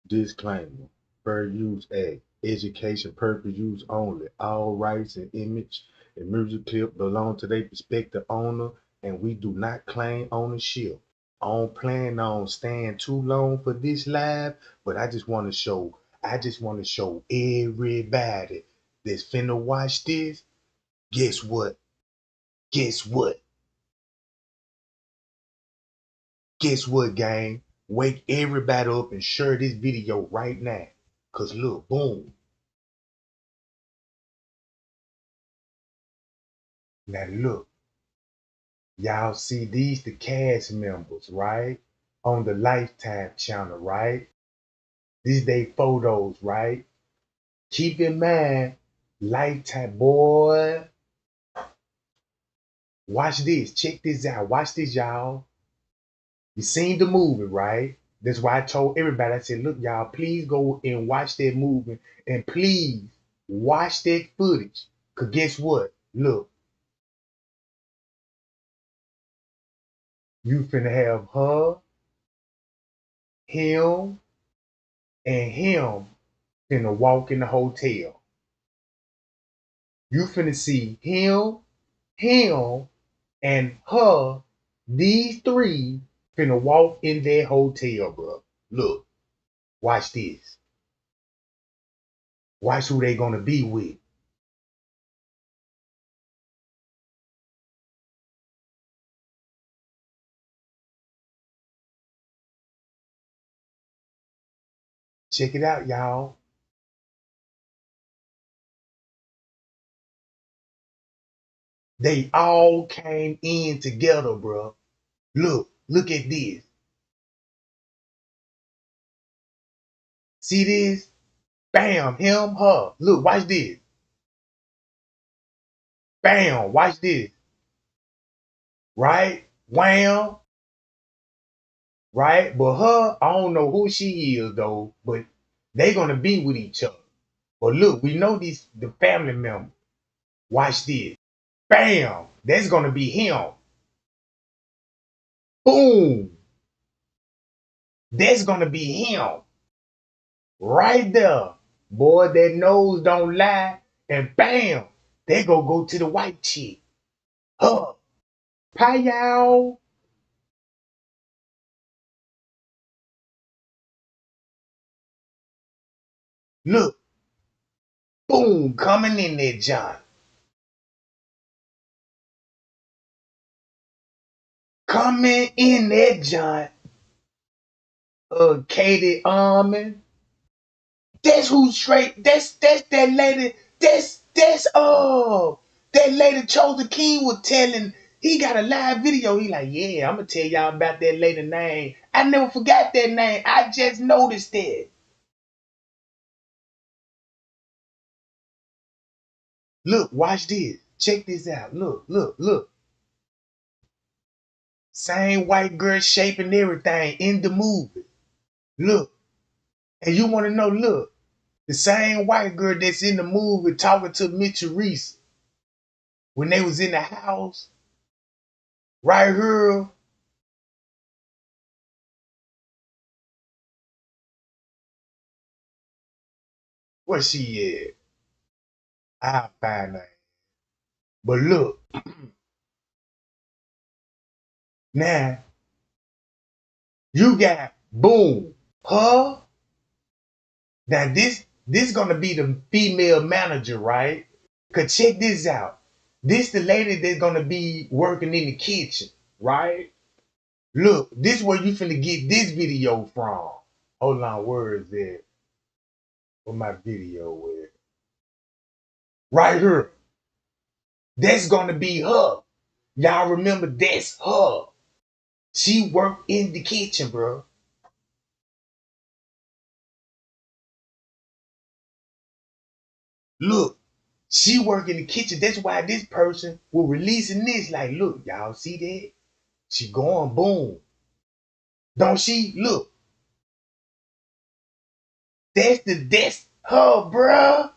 Disclaimer: Fair Use Act. Education purpose use only. All rights and image and music clip belong to their respective owner, and we do not claim ownership. I don't plan on staying too long for this live, but I just want to show everybody that's finna watch this. Guess what? Guess what? Guess what, gang? Wake everybody up and share this video right now. Cause look, boom. Now look, y'all see these the cast members, right? On the Lifetime channel, right? These they photos, right? Keep in mind, Lifetime boy. Watch this. Check this out. Watch this, y'all. You seen the movie, right? That's why I told everybody, I said, look, y'all, please go and watch that movie and please watch that footage. Cause guess what? Look, you finna have her, him, and him finna walk in the hotel. You finna see him, and her, these three finna walk in their hotel, bro. Look, watch this. Watch who they gonna be with. Check it out, y'all. They all came in together, bro. Look at this. See this? Bam, him, her. Look, watch this. Bam, watch this. Right? Wham. Right? But her, I don't know who she is though, but they gonna be with each other. But look, we know these the family member. Watch this. Bam! That's gonna be him. Boom! That's gonna be him. Right there. Boy, that nose don't lie. And bam! They go to the white chick. Huh. Pie y'all. Look. Boom! Coming in there, John. Coming in there, John. Katie Armin. That's who's straight. That's that lady. That's that lady Chosen King was telling. He got a live video. He like, yeah, I'm gonna tell y'all about that lady name. I never forgot that name. I just noticed that. Look, watch this. Check this out. Look. Same white girl shape and everything in the movie. Look. And you want to know, look, the same white girl that's in the movie talking to Mitch Reese when they was in the house, right here. Where she at? I'll find her. But look, now you got boom, her. Now this gonna be the female manager, right? Cause check this out. This the lady that's gonna be working in the kitchen, right? Look, this where you finna get this video from. Hold on, where is it? Where my video is? Right here. That's gonna be her. Y'all remember that's her. She worked in the kitchen, bro. Look, she work in the kitchen. That's why this person was releasing this. Like, look, y'all see that? She going boom. Don't she? Look, that's her, bruh.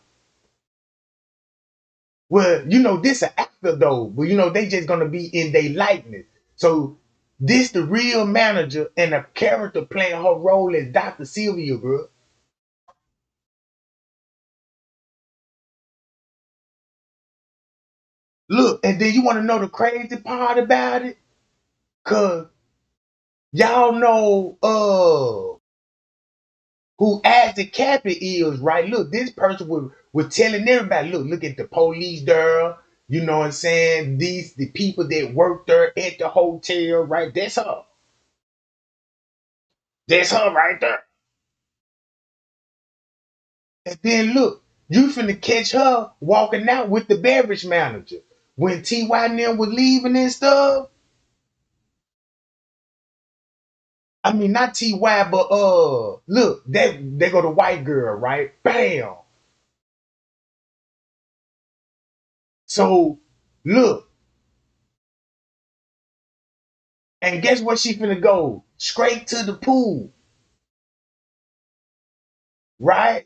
Well, this an actor though, but they just gonna be in their likeness. So this the real manager and a character playing her role as Dr. Sylvia, bro. Look, and then you want to know the crazy part about it? Cause y'all know who Ashley Captain is, right? Look, this person was telling everybody, look at the police there. You know what I'm saying? The people that work there at the hotel, right? That's her. That's her right there. And then look, you finna catch her walking out with the beverage manager. When TY and them was leaving and stuff. I mean not TY, but look, they go the white girl, right? Bam. So look, and guess where she finna go? Straight to the pool, right?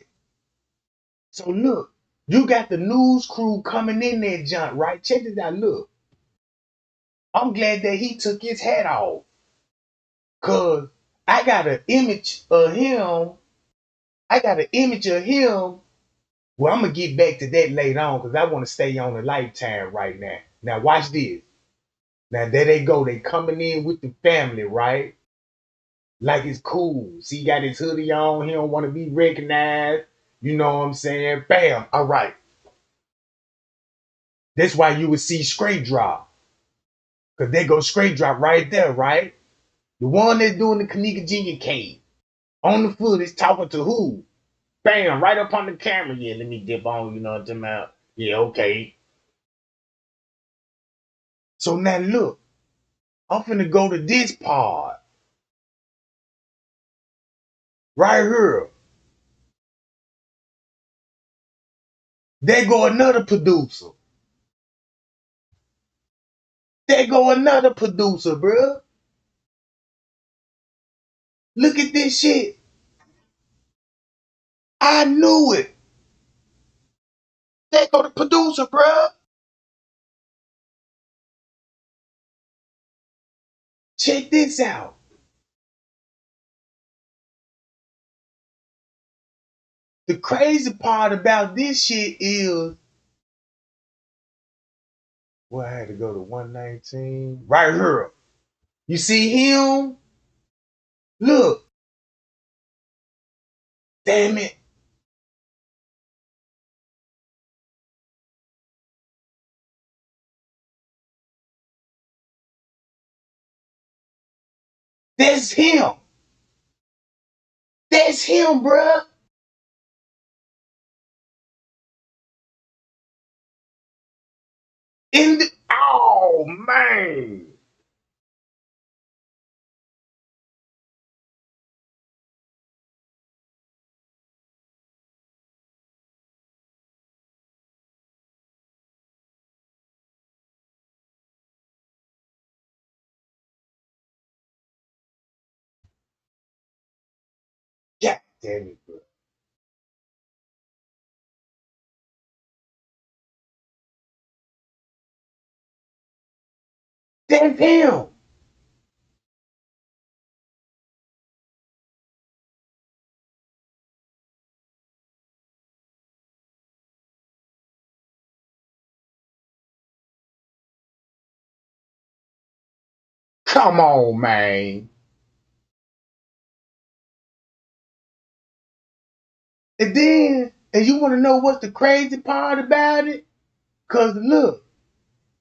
So look, you got the news crew coming in there, junk, right? Check this out. Look, I'm glad that he took his hat off. Cause I got an image of him. I got an image of him. Well, I'm gonna get back to that later on because I want to stay on the Lifetime right now. Now watch this. Now there they go. They coming in with the family, right? Like it's cool. See, he got his hoodie on. He don't want to be recognized. You know what I'm saying? Bam. All right. That's why you would see straight drop. Because they go straight drop right there, right? The one that's doing the Kenneka Jenkine on the foot is talking to who? Bam, right up on the camera. Yeah, let me dip on, you know what I'm talking about? Yeah, okay. So now look, I'm finna go to this part right here. There go another producer. There go another producer, bruh. Look at this shit. I knew it. There go the producer, bruh. Check this out. The crazy part about this shit is, well, I had to go to 119. Right here. You see him? Look. Damn it. That's him. That's him, bruh. In the, oh, man. God damn it, bruh. That's him. Come on, man. And you want to know what's the crazy part about it? Because look,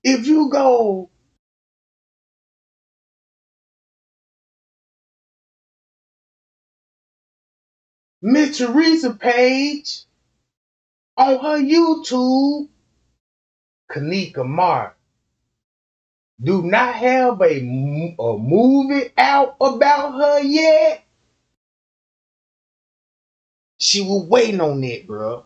if you go, Miss Teresa page on her YouTube, Kenneka Mark do not have a movie out about her yet. She was waiting on that, bro.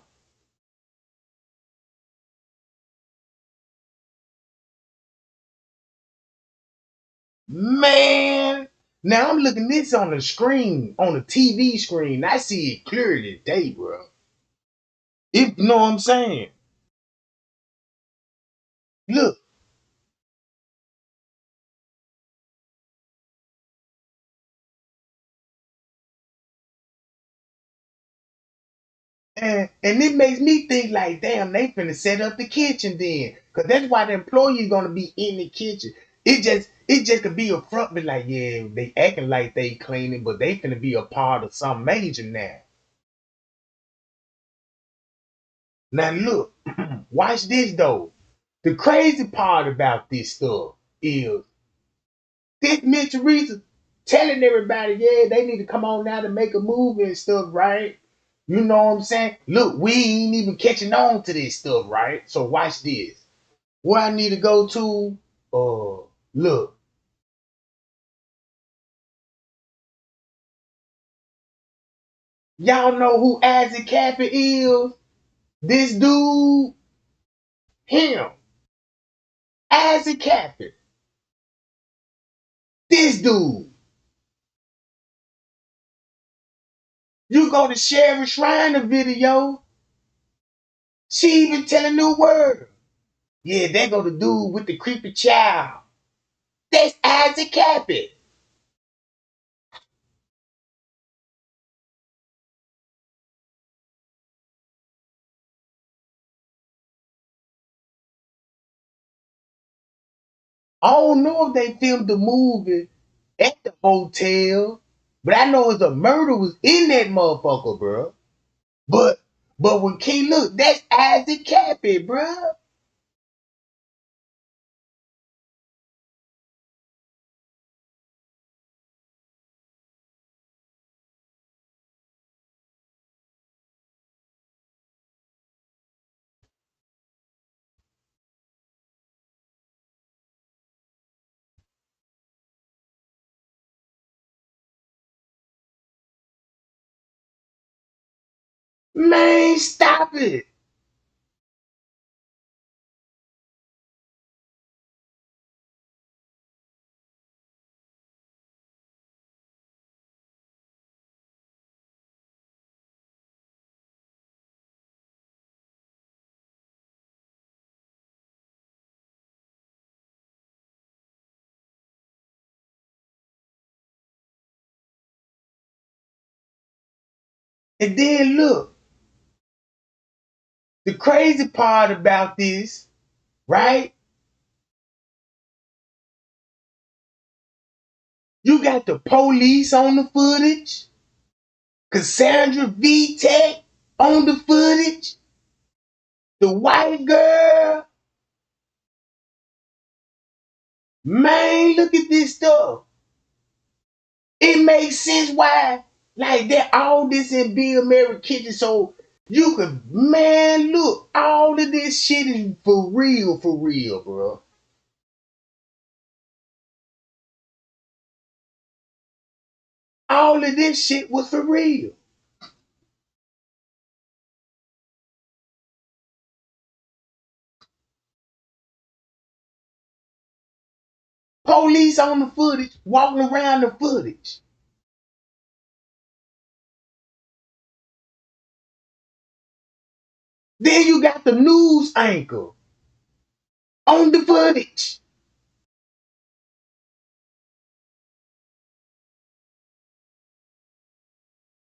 Man, now I'm looking this on the screen, on the TV screen. I see it clearly today, bro. If you know what I'm saying. Look, And it makes me think like, damn, they finna set up the kitchen then. Cause that's why the employee's gonna be in the kitchen. It just could be a front, be like, yeah, they acting like they cleaning, but they finna be a part of some major now. Now look, watch this though. The crazy part about this stuff is this Miss Teresa telling everybody, yeah, they need to come on now to make a movie and stuff, right? You know what I'm saying? Look, we ain't even catching on to this stuff, right? So watch this. Where I need to go to, look, y'all know who Isaac Capper is? This dude, him, Isaac Capper. This dude. You go to Sherry Shriner video, she even telling the word. Yeah, they go the dude with the creepy child. That's Isaac Capper. I don't know if they filmed the movie at the hotel, but I know it's a murder was in that motherfucker, bro. But but when King look, that's Isaac Cappy, bro. Man, stop it. And then look, the crazy part about this, right? You got the police on the footage, Cassandra V Tech on the footage, the white girl. Man, look at this stuff. It makes sense why, like that, all this in Bill Mary Kitchen. So you could, man, look, all of this shit is for real, bro. All of this shit was for real. Police on the footage, walking around the footage. Then you got the news anchor on the footage.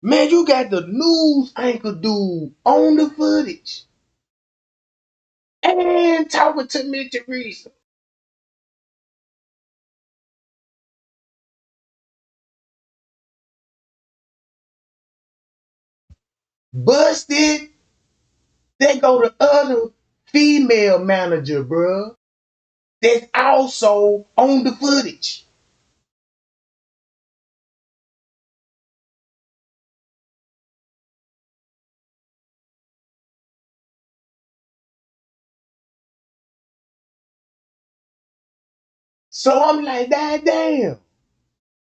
Man, you got the news anchor dude on the footage and talking to me, Teresa. Busted. They go to other female manager, bruh, that's also on the footage. So I'm like, that damn,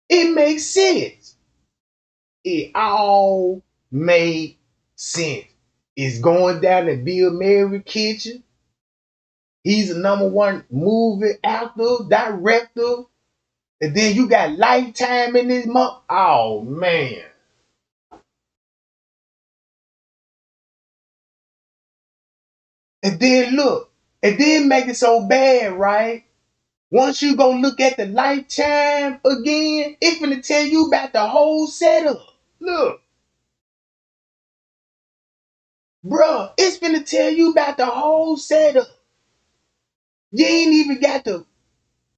it makes sense. It all made sense. It's going down to Bill Mary Kitchen. He's a number one movie actor, director. And then you got Lifetime in this month. Oh man. And then look, and then make it so bad, right? Once you go look at the Lifetime again, it's gonna tell you about the whole setup. Look, Bruh, it's finna tell you about the whole setup. You ain't even got to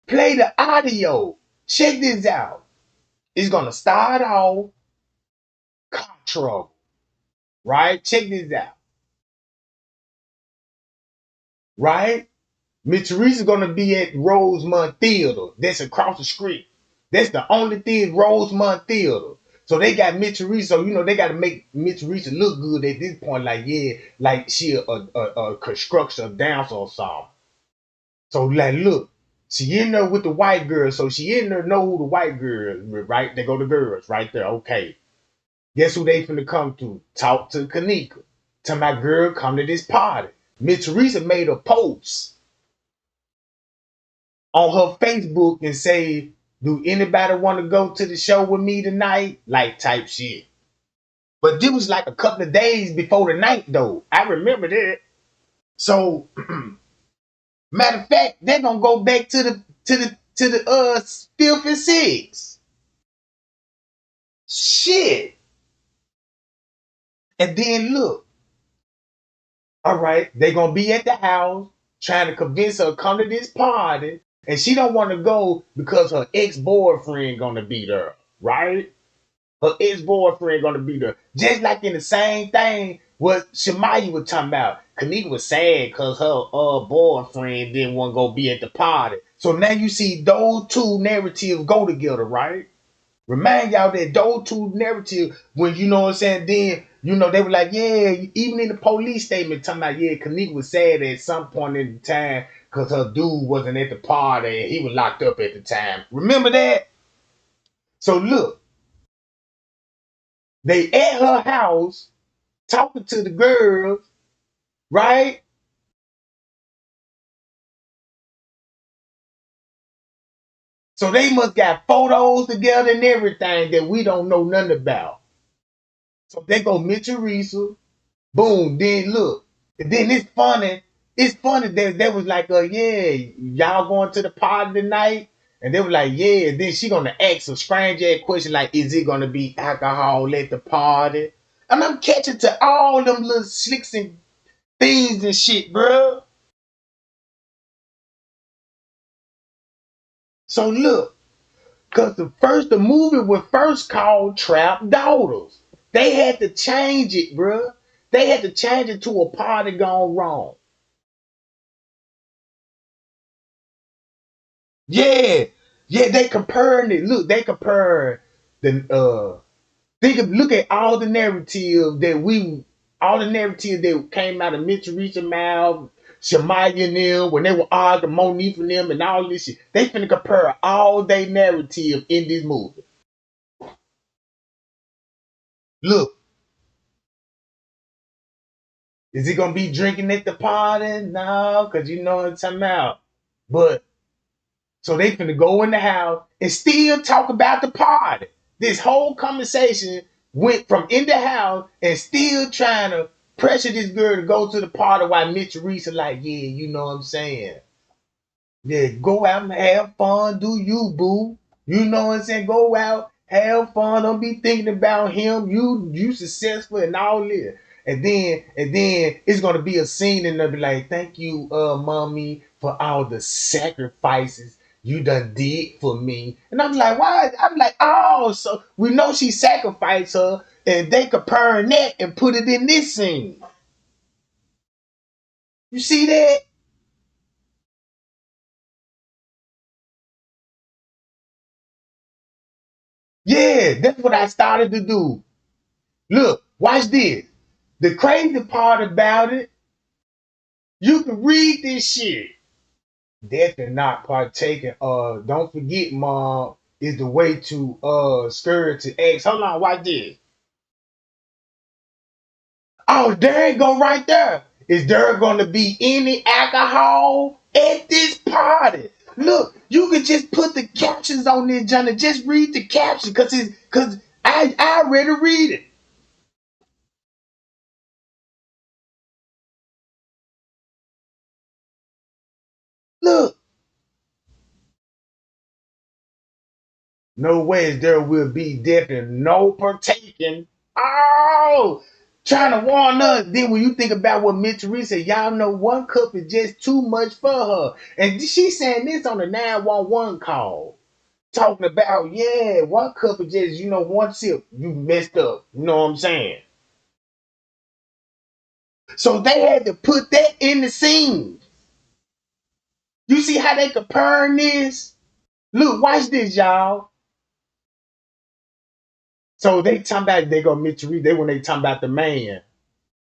play the audio. Check this out. It's gonna start off control, right? Check this out, right? Miss Teresa's gonna be at Rosemont Theater. That's across the street. That's the only thing, Rosemont Theater. So they got Miss Teresa. So they got to make Miss Teresa look good at this point. Like like she a construction dancer or something. So like, look, she in there with the white girl. So she in there know who the white girl, right? They go the girls right there. Okay, guess who they finna come to? Talk to Kenneka. Tell my girl come to this party. Miss Teresa made a post on her Facebook and say, "Do anybody want to go to the show with me tonight?" Like type shit. But this was like a couple of days before the night though. I remember that. So matter of fact, they're gonna go back to the filthy six. Shit. And then look, all right, they gonna be at the house trying to convince her to come to this party. And she don't want to go because her ex-boyfriend gonna be there, right? Her ex-boyfriend gonna be there. Just like in the same thing what Shemaya was talking about. Kenneka was sad because her boyfriend didn't want to go be at the party. So now you see those two narratives go together, right? Remind y'all that those two narratives, when you know what I'm saying, then they were like, yeah, even in the police statement talking about, yeah, Kenneka was sad at some point in the time because her dude wasn't at the party and he was locked up at the time. Remember that? So look, they at her house talking to the girls, right? So they must got photos together and everything that we don't know nothing about. So they go meet Teresa, boom, then look. And then it's funny. It's funny that they was like, yeah, y'all going to the party tonight? And they were like, yeah. And then she gonna ask a strange ass question like, is it gonna be alcohol at the party? And I'm catching to all them little slicks and things and shit, bro. So look, cause the movie was first called Trap Daughters. They had to change it, bro. They had to change it to a party gone wrong. Yeah, yeah. They comparing it. Look, they compare the look at all the narrative that came out of Mitch Reese's mouth, Shemaya and them, when they were arguing, Monique and them, and all this shit. They finna compare all their narrative in this movie. Look, is he gonna be drinking at the party? No, cause you know what I'm talking about. But so they finna go in the house and still talk about the party. This whole conversation went from in the house and still trying to pressure this girl to go to the party while Mitch Reese like, yeah, you know what I'm saying? Yeah, go out and have fun. Do you, boo? You know what I'm saying? Go out, have fun. Don't be thinking about him. You successful and all this. And then it's gonna be a scene and they'll be like, thank you, mommy, for all the sacrifices you done did for me. And I'm like, why? I'm like, oh, so we know she sacrificed her, and they comparing that and put it in this scene. You see that? Yeah, that's what I started to do. Look, watch this. The crazy part about it, you can read this shit. Death and not partaking. Don't forget, mom, is the way to scourge to X. Hold on, watch this. Oh, there it go right there. Is there gonna be any alcohol at this party? Look, you can just put the captions on there, Johnny. Just read the caption, cause I already read it. Look, no ways there will be death and no partaking. Oh, Trying to warn us. Then when you think about what Miss Teresa said, y'all know 1 cup is just too much for her. And she's saying this on the 911 call. Talking about, yeah, 1 cup is just, one sip. You messed up. You know what I'm saying? So they had to put that in the scene. You see how they comparing this? Look, watch this, y'all. So they talking about they go Miss Teresa. They when they talking about the man.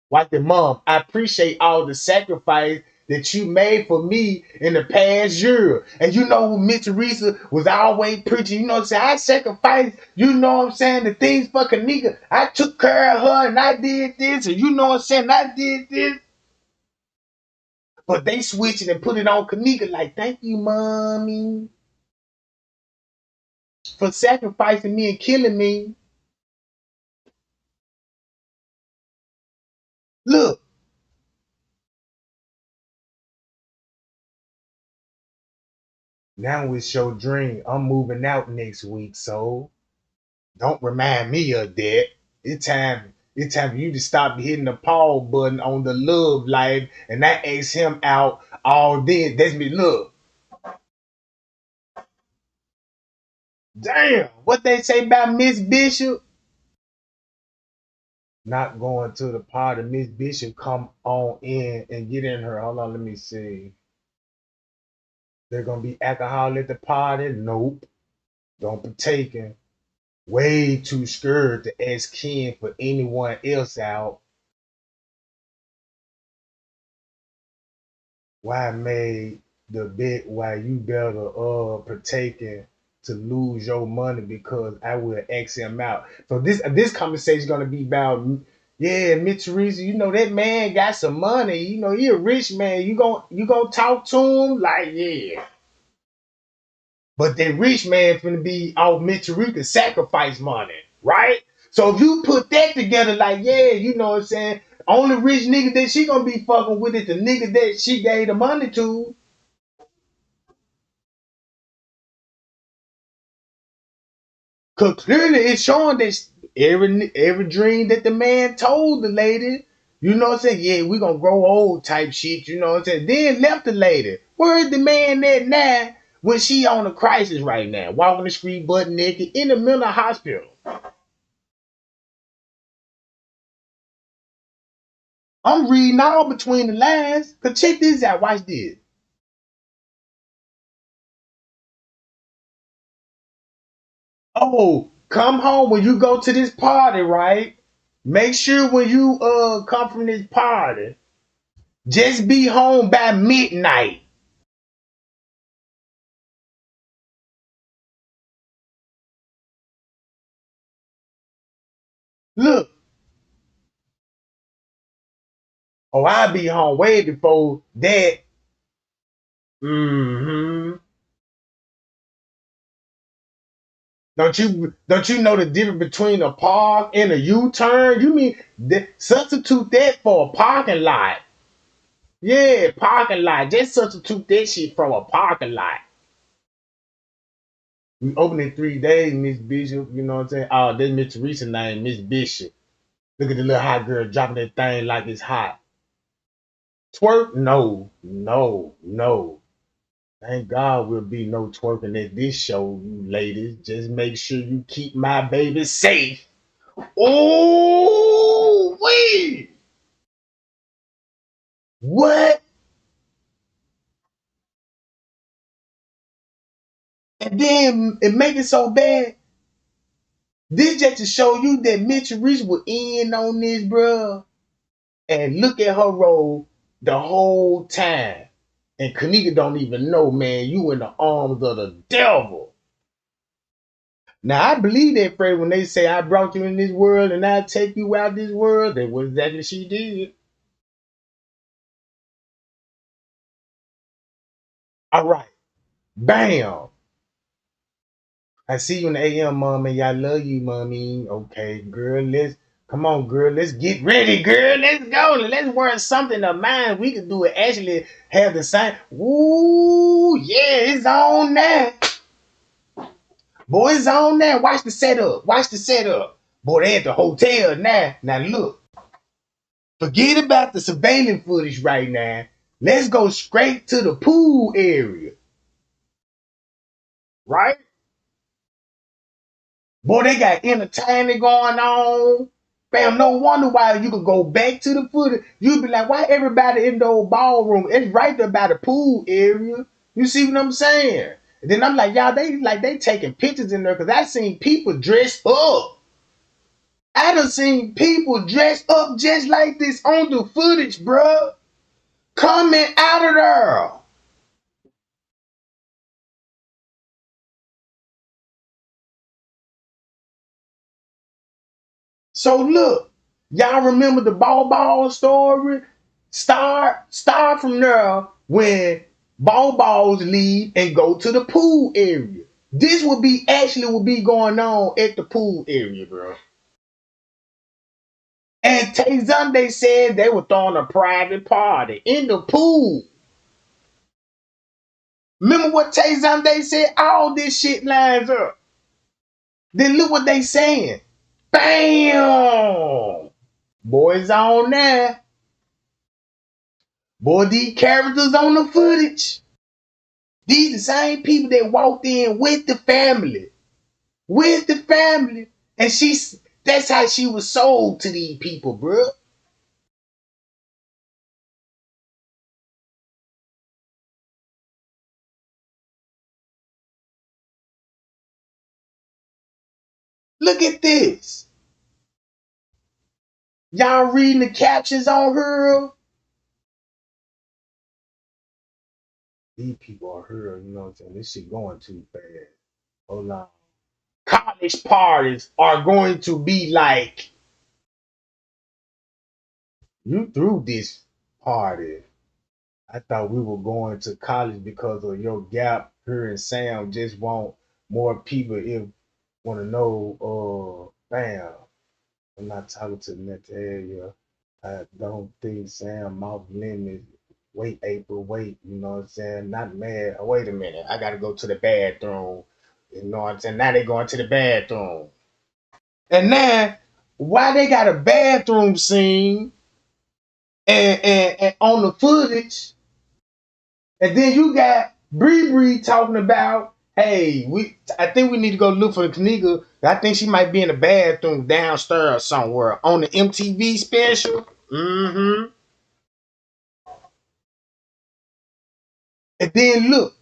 Watch the mom. I appreciate all the sacrifice that you made for me in the past year. And you know, Miss Teresa was always preaching, you know what I'm saying? I sacrificed, you know what I'm saying, the things for Kenneka. I took care of her and I did this, and you know what I'm saying, I did this. But they switched it and put it on Kenneka like, thank you, mommy, for sacrificing me and killing me. Look, now it's your dream. I'm moving out next week, so don't remind me of that. It's time for you to stop hitting the pause button on the love life and not ask him out all day. That's me. Look, damn, what they say about Miss Bishop? Not going to the party. Miss Bishop come on in and get in her. Hold on, let me see. They're gonna be alcohol at the party? Nope. Don't partake in. Way too scared to ask Ken for anyone else out. Why made the bet why you better partaking to lose your money because I will X him out. So this conversation is gonna be about, yeah, Miss Teresa, you know that man got some money, you know, he a rich man. You gonna talk to him? Like, yeah. But that rich man finna be off Miss Teresa sacrifice money, right? So if you put that together, like, yeah, you know what I'm saying? Only rich nigga that she gonna be fucking with is the nigga that she gave the money to. Cause clearly it's showing that every dream that the man told the lady, you know what I'm saying? Yeah, we gonna grow old type shit, you know what I'm saying? Then left the lady. Where is the man at now when she on a crisis right now, walking the street butt naked in the mental hospital? I'm reading all between the lines. Cause check this out, watch this. Oh, come home when you go to this party, right? Make sure when you come from this party, just be home by midnight. Look, oh, I'll be home way before that. Hmm. Don't you know the difference between a park and a U-turn? You mean substitute that for a parking lot? Yeah, parking lot. Just substitute that shit from a parking lot. We open in 3 days, Miss Bishop. You know what I'm saying? Oh, that's Miss Teresa's name, Miss Bishop. Look at the little hot girl dropping that thing like it's hot. Twerk? No, no, no. Thank God we'll be no twerking at this show, you ladies. Just make sure you keep my baby safe. Oh, wait. What? And then it make it so bad. This just to show you that Mitchell Reese was in on this, bruh. And look at her role the whole time. And Kenneka don't even know, man, you in the arms of the devil. Now I believe that phrase when they say I brought you in this world and I take you out this world. That was exactly what she did. All right. Bam. I see you in the AM, mommy. I love you, mommy. Okay, girl, let's come on, girl. Let's get ready, girl. Let's go. Let's work something of mine. We can do it. Actually, have the same. Ooh, yeah, it's on now. Boy, it's on now. Watch the setup. Watch the setup. Boy, they at the hotel now. Now look. Forget about the surveillance footage right now. Let's go straight to the pool area, right? Boy, they got entertainment going on. Fam, no wonder why you could go back to the footage. You'd be like, why everybody in the old ballroom? It's right there by the pool area. You see what I'm saying? And then I'm like, y'all, they taking pictures in there because I seen people dressed up. I done seen people dressed up just like this on the footage, bruh. Coming out of there. So look, y'all remember the ball story? Start from there when balls leave and go to the pool area. This would be going on at the pool area, bro. And Tay Sunday said they were throwing a private party in the pool. Remember what Tay Sunday said? All this shit lines up. Then look what they saying. Bam! Boys on there. Boy, these characters on the footage. These the same people that walked in with the family. With the family. And that's how she was sold to these people, bro. Look at this. Y'all reading the captions on her? These people are her, you know what I'm saying? This shit going too fast. Hold on. College parties are going to be like, you threw this party. I thought we were going to college because of your gap. Her and Sam just want more people if want to know. Bam. I'm not talking to Natalia. I don't think Sam mouth limit. Wait, April, wait. You know what I'm saying? Not mad. Oh, wait a minute. I got to go to the bathroom. You know what I'm saying? Now they going to the bathroom. And now, why they got a bathroom scene and on the footage, and then you got Bree talking about, hey, I think we need to go look for the Kenneka. I think she might be in the bathroom downstairs somewhere on the MTV special. Mm-hmm. And then look,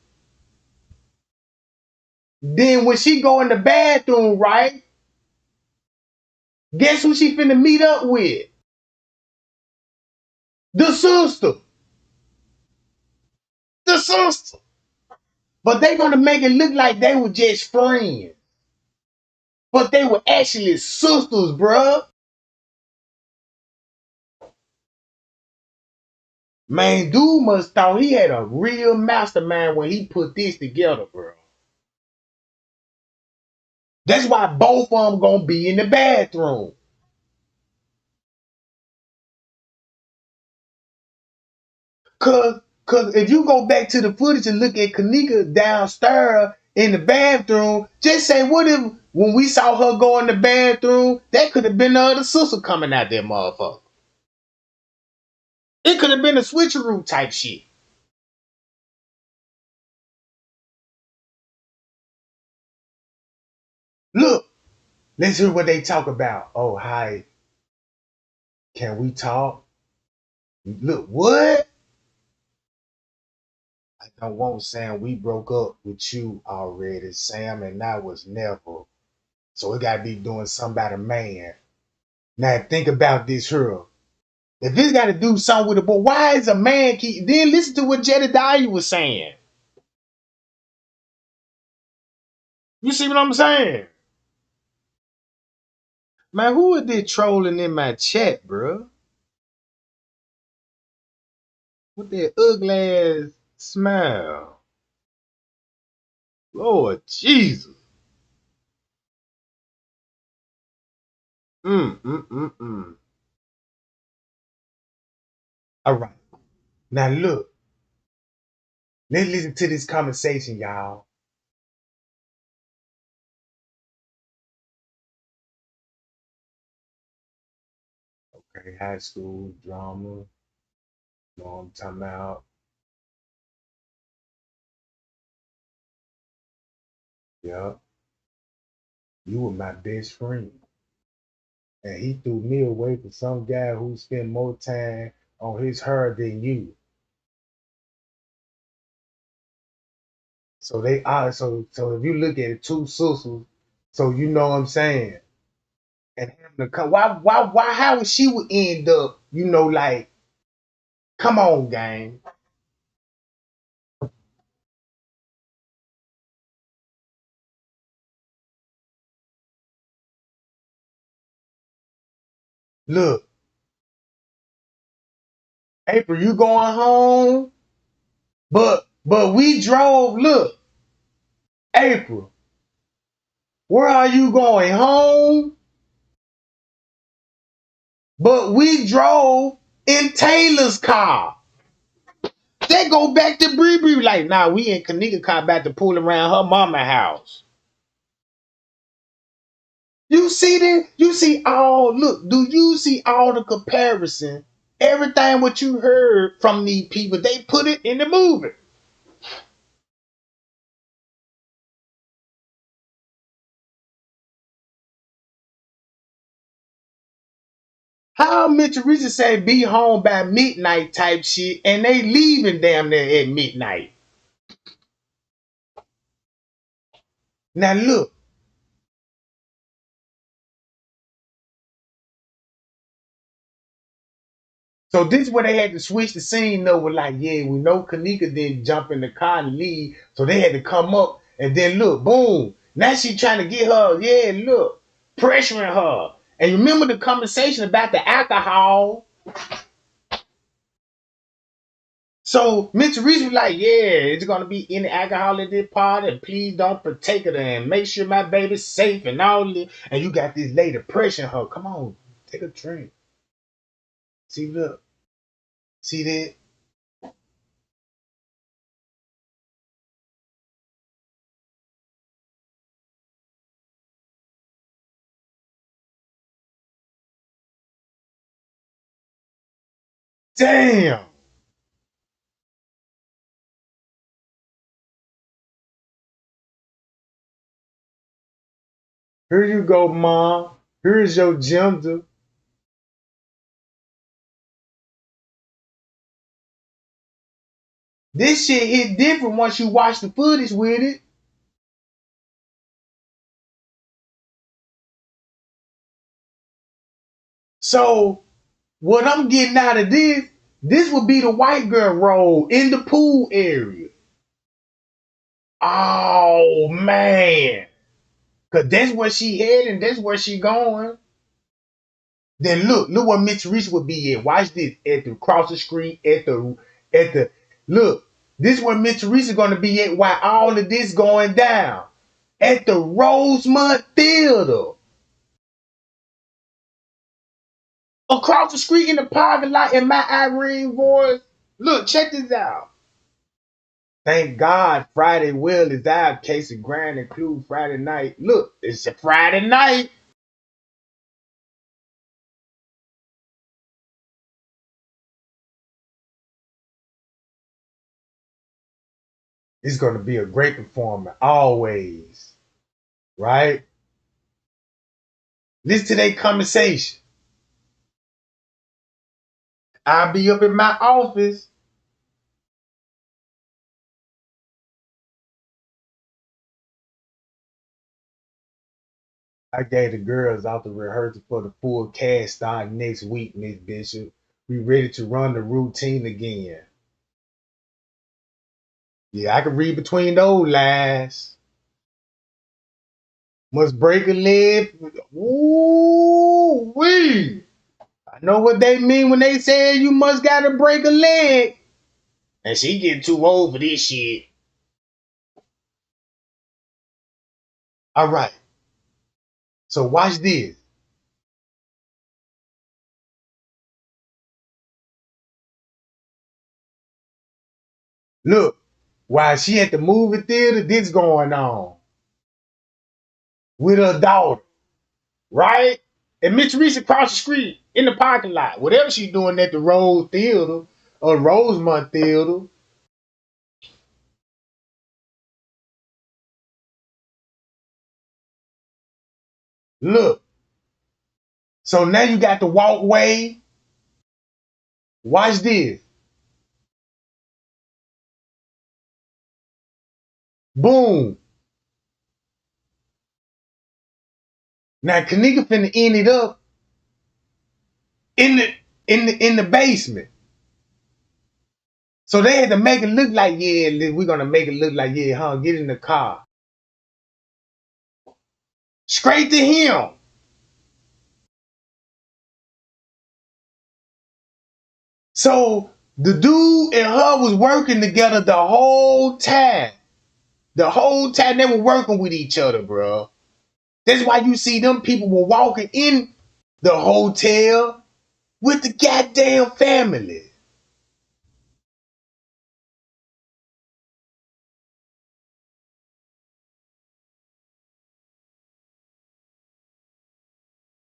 then when she go in the bathroom, right? Guess who she finna meet up with? The sister. The sister. But they gonna make it look like they were just friends. But they were actually sisters, bruh. Man, dude must thought he had a real mastermind when he put this together, bro. That's why both of them gonna be in the bathroom. Cause if you go back to the footage and look at Kenneka downstairs in the bathroom, just say what if when we saw her go in the bathroom, that could have been the other sister coming out there, motherfucker. It could have been a switcheroo type shit. Look, let's hear what they talk about. Oh, hi, can we talk? Look, what? I don't want Sam. We broke up with you already. Sam and I was never. So it gotta be doing something about a man. Now think about this here. If it's gotta do something with a boy, why is a man keep then listen to what Jedediah was saying? You see what I'm saying? Man, who is this trolling in my chat, bro? With that ugly ass smile. Lord Jesus. Mm. All right. Now look, let's listen to this conversation, y'all. Okay, high school drama. Know what I'm talking about? Yeah, you were my best friend. And he threw me away for some guy who spent more time on his her than you. So they are so if you look at it, two sisters, so you know what I'm saying. And having to come, why how would she would end up, like, come on, gang. Look, April, you going home? But we drove, look, April, where are you going home? But we drove in Taylor's car. They go back to Bree Bree like, nah, we in Kenneka car about to pull around her mama house. You see that? You see all, look, do you see all the comparison? Everything what you heard from these people, they put it in the movie. How Mitch Teresa say be home by midnight type shit, and they leaving damn near at midnight. Now look, so this is where they had to switch the scene over. Like, yeah, we know Kenneka didn't jump in the car and leave, so they had to come up and then look, boom. Now she trying to get her, yeah, look, pressuring her. And remember the conversation about the alcohol. So Mr. Reese was like, yeah, it's gonna be any alcohol at this party, and please don't partake of it, and make sure my baby's safe and all this. And you got this lady pressuring her. Come on, take a drink. See, look, see that? Damn. Here you go, mom. Here's your gender. This shit hit different once you watch the footage with it. So what I'm getting out of this would be the white girl role in the pool area. Oh man. Cause that's where she heading, that's where she going. Then look where Mitch Reese would be at. Watch this. At the cross the street, at the look. This where Mitch Reese is gonna be at while all of this going down. At the Rosemont Theater. Across the street in the parking lot in my Irene voice. Look, check this out. Thank God Friday Will is out. Case of Grand include Friday night. Look, it's a Friday night. It's gonna be a great performance. Always. Right? Listen to their conversation. I'll be up in my office. I gave the girls out the rehearsal for the full cast starting next week, Miss Bishop. We ready to run the routine again. Yeah, I can read between those lines. Must break a leg. Ooh wee. I know what they mean when they say you must gotta break a leg. And she getting too old for this shit. All right. So watch this. Look, while she at the movie theater, this going on with her daughter, right? And Miss Reese across the street in the parking lot. Whatever she's doing at the Rose Theater or Rosemont Theater. Look. So now you got the walkway. Watch this. Boom. Now Kenneka finna end it up in the basement. So they had to make it look like, yeah, we're gonna make it look like, yeah, huh? Get in the car. Straight to him. So the dude and her was working together the whole time. The whole time they were working with each other, bro. That's why you see them people were walking in the hotel with the goddamn family.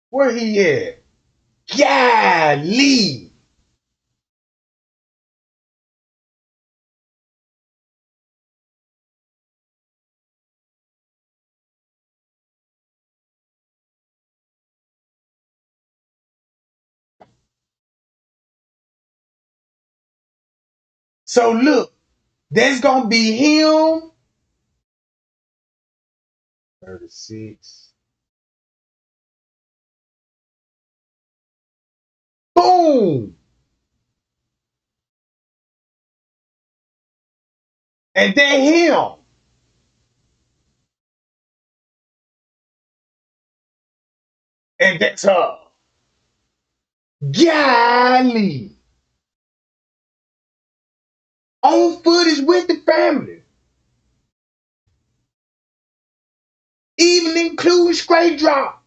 Where he at? Golly. So look, that's gonna be him. 36. Boom. And then him. And that's her. Golly. On footage with the family. Even including straight drop.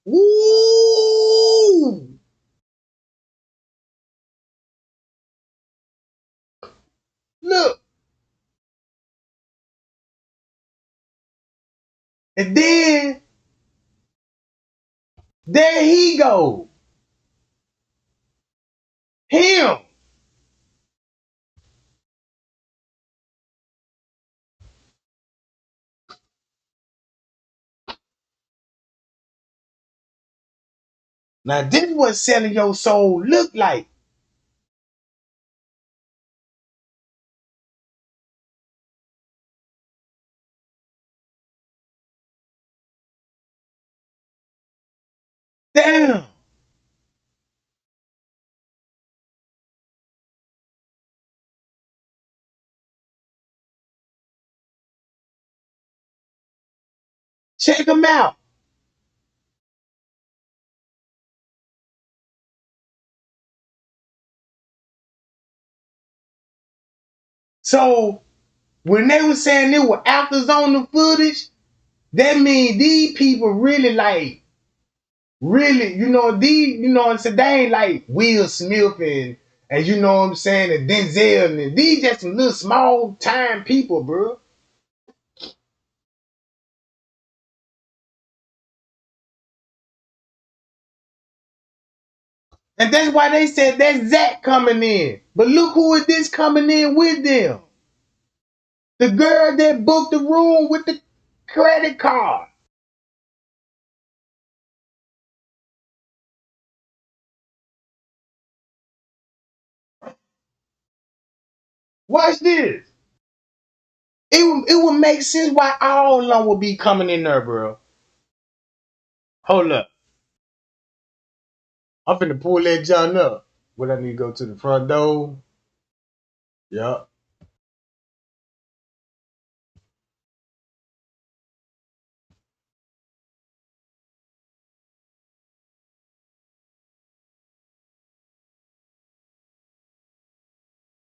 Woo! Look. And then there he go. Him. Now this is what selling your soul look like. Damn. Check him out. So when they were saying there were actors on the footage, that means these people really like, really, these, so they ain't like Will Smith and you know what I'm saying, and Denzel, and these just some little small time people, bro. And that's why they said that's Zach coming in. But look who is this coming in with them. The girl that booked the room with the credit card. Watch this. It would make sense why all of them would be coming in there, bro. Hold up. I'm finna pull that John up. What I need to go to the front door? Yup.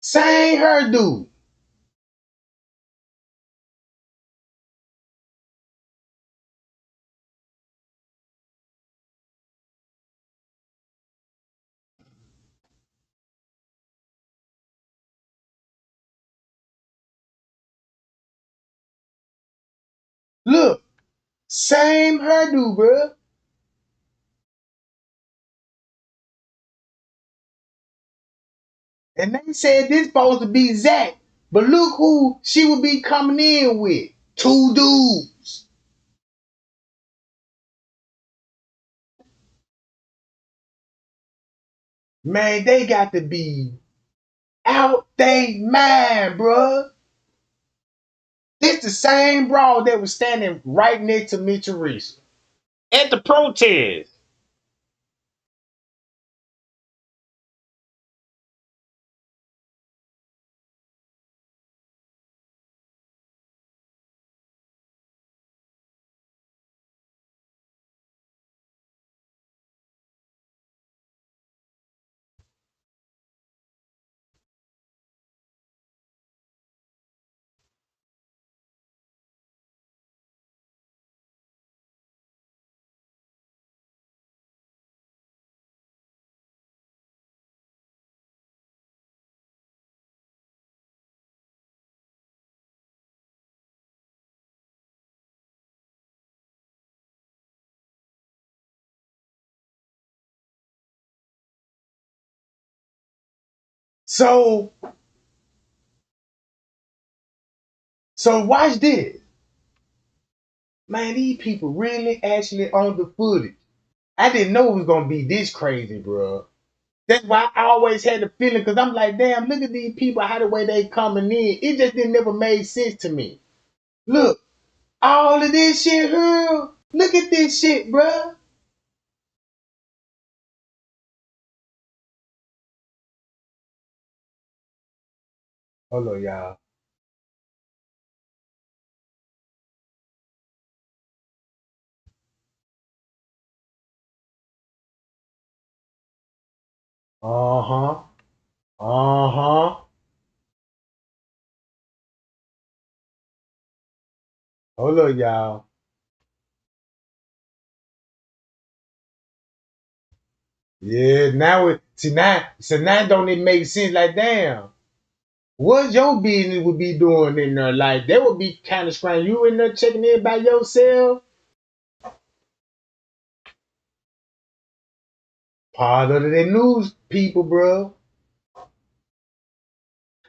Same hairdo. Look, same hairdo, bro. And they said this supposed to be Zach. But look who she would be coming in with. Two dudes. Man, they got to be out they mind, bruh. This the same broad that was standing right next to me, Teresa. At the protest. So, so watch this. Man, these people really actually on the footage. I didn't know it was gonna be this crazy, bro. That's why I always had the feeling, cause I'm like, damn, look at these people, how the way they coming in. It just didn't never made sense to me. Look, all of this shit here. Look at this shit, bro. Hold on, y'all. Uh huh. Uh huh. Hold on, y'all. Yeah, now it see now, so now don't it make sense? Like, damn, what your business would be doing in there? Like, they would be kind of strange. You in there checking in by yourself? Part of the news people, bro.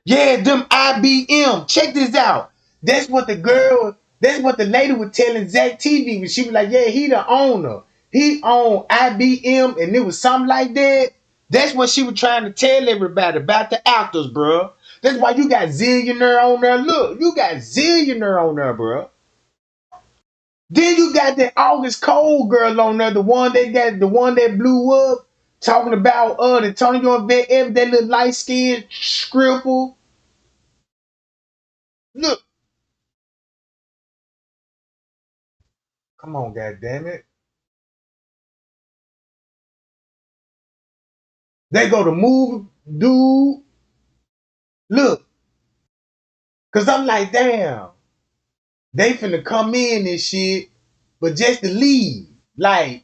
Yeah, them IBM. Check this out. That's what the girl, that's what the lady was telling Zach TV. When she was like, yeah, he the owner. He owned IBM and it was something like that. That's what she was trying to tell everybody about the actors, bro. That's why you got Zillionaire on there. Look, you got Zillionaire on there, bro. Then you got that August Cold girl on there, the one that blew up, talking about the Tony York vet, that little light skinned scribble. Look, come on, god damn it. They go to move, dude. Look, cause I'm like, damn, they finna come in and shit, but just to leave. Like,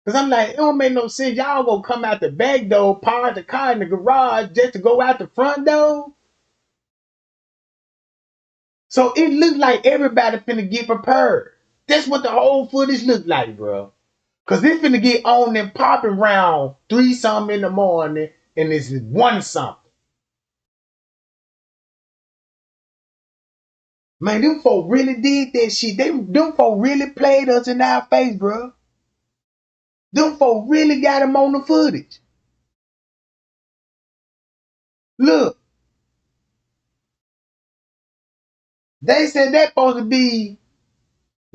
cause I'm like, it don't make no sense. Y'all gonna come out the back door, park the car in the garage just to go out the front door. So it looked like everybody finna get prepared. That's what the whole footage looked like, bro. Cause it's finna get on and popping around 3 something in the morning, and it's 1 something. Man, them folk really did that shit. Them folk really played us in our face, bro. Them folk really got him on the footage. Look, they said that supposed to be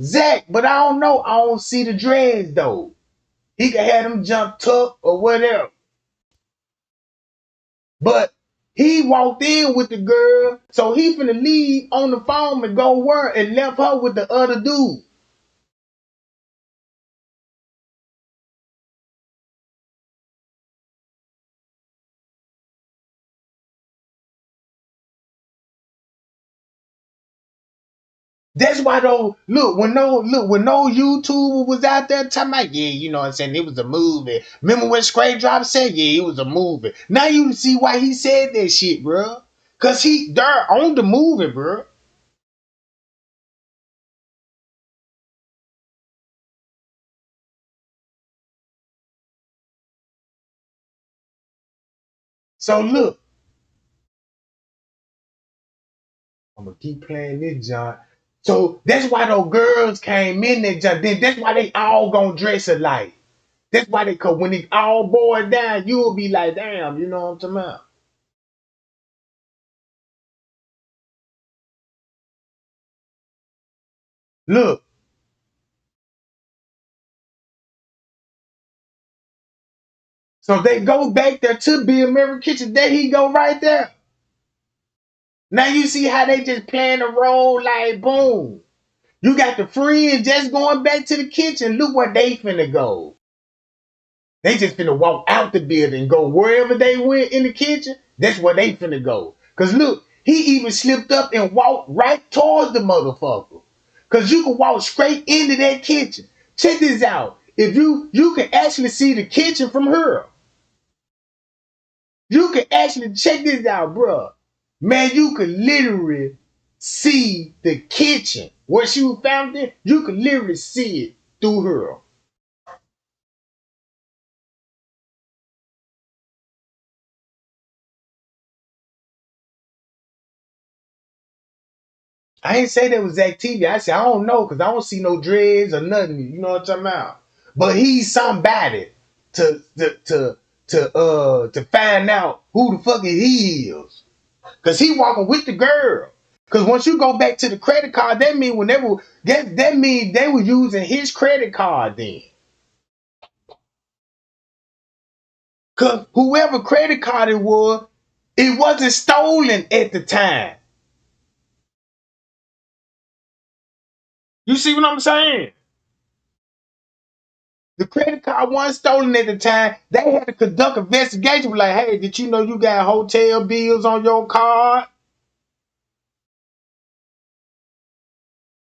Zach, but I don't know. I don't see the dreads though. He could have them jump tuck or whatever. But he walked in with the girl, so he finna leave on the phone and go work and left her with the other dude. That's why though, when no YouTuber was out there talking about, yeah, you know what I'm saying, it was a movie. Remember when Straight Drop said, yeah, it was a movie. Now you see why he said that shit, bro. Cause they're on the movie, bro. So look, I'm gonna keep playing this John. So that's why those girls came in there, John. Then that's why they all gonna dress alike. That's why they cause when it all boils down, you'll be like, damn, you know what I'm talking about? Look, so they go back there to Be American Kitchen. There he go right there. Now you see how they just playing a role like boom. You got the friends just going back to the kitchen. Look where they finna go. They just finna walk out the building and go wherever they went in the kitchen. That's where they finna go. Cause look, he even slipped up and walked right towards the motherfucker. Cause you can walk straight into that kitchen. Check this out. If you can actually see the kitchen from here. You can actually check this out, bro. Man, you could literally see the kitchen. Where she was found in, you could literally see it through her. I ain't say that was activity. I said I don't know because I don't see no dreads or nothing. You know what I'm talking about? But he's somebody to to to to find out who the fuck he is. Cause he walking with the girl. Cause once you go back to the credit card, that mean when they were that mean they were using his credit card then. Cause whoever credit card it wasn't stolen at the time. You see what I'm saying? The credit card wasn't stolen at the time. They had to conduct investigation. Like, hey, did you know you got hotel bills on your card?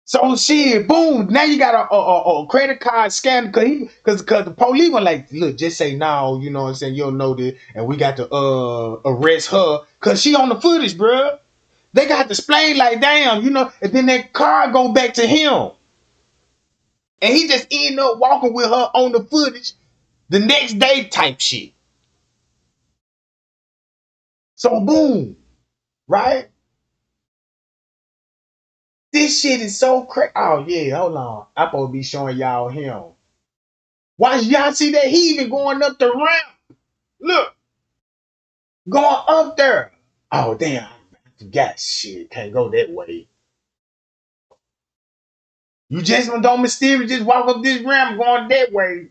So shit, boom. Now you got a credit card scan because the police were like, look, just say no, you know what I'm saying? You don't know this, and we got to arrest her because she on the footage, bro. They got displayed like damn, you know, and then that car go back to him. And he just end up walking with her on the footage the next day type shit. So boom, right? This shit is so crazy. Oh yeah, hold on. I'm supposed to be showing y'all him. Why y'all see that he even going up the ramp? Look, going up there. Oh damn, I forgot shit. Can't go that way. You just don't mysterious just walk up this ramp going that way.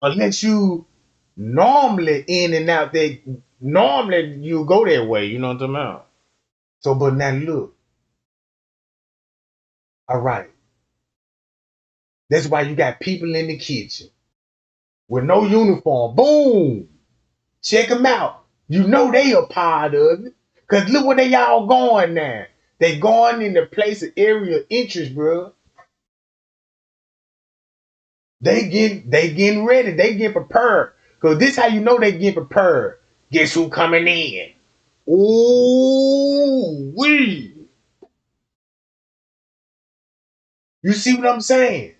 Unless you normally in and out there. Normally you go that way, you know what I'm talking about? So but now look, all right. That's why you got people in the kitchen with no uniform. Boom! Check them out. You know they a part of it. Cause look where they all going now. They going in the place of area of interest, bro. They getting ready. They get prepared. Cause this how you know they get prepared. Guess who coming in? Ooh wee. You see what I'm saying?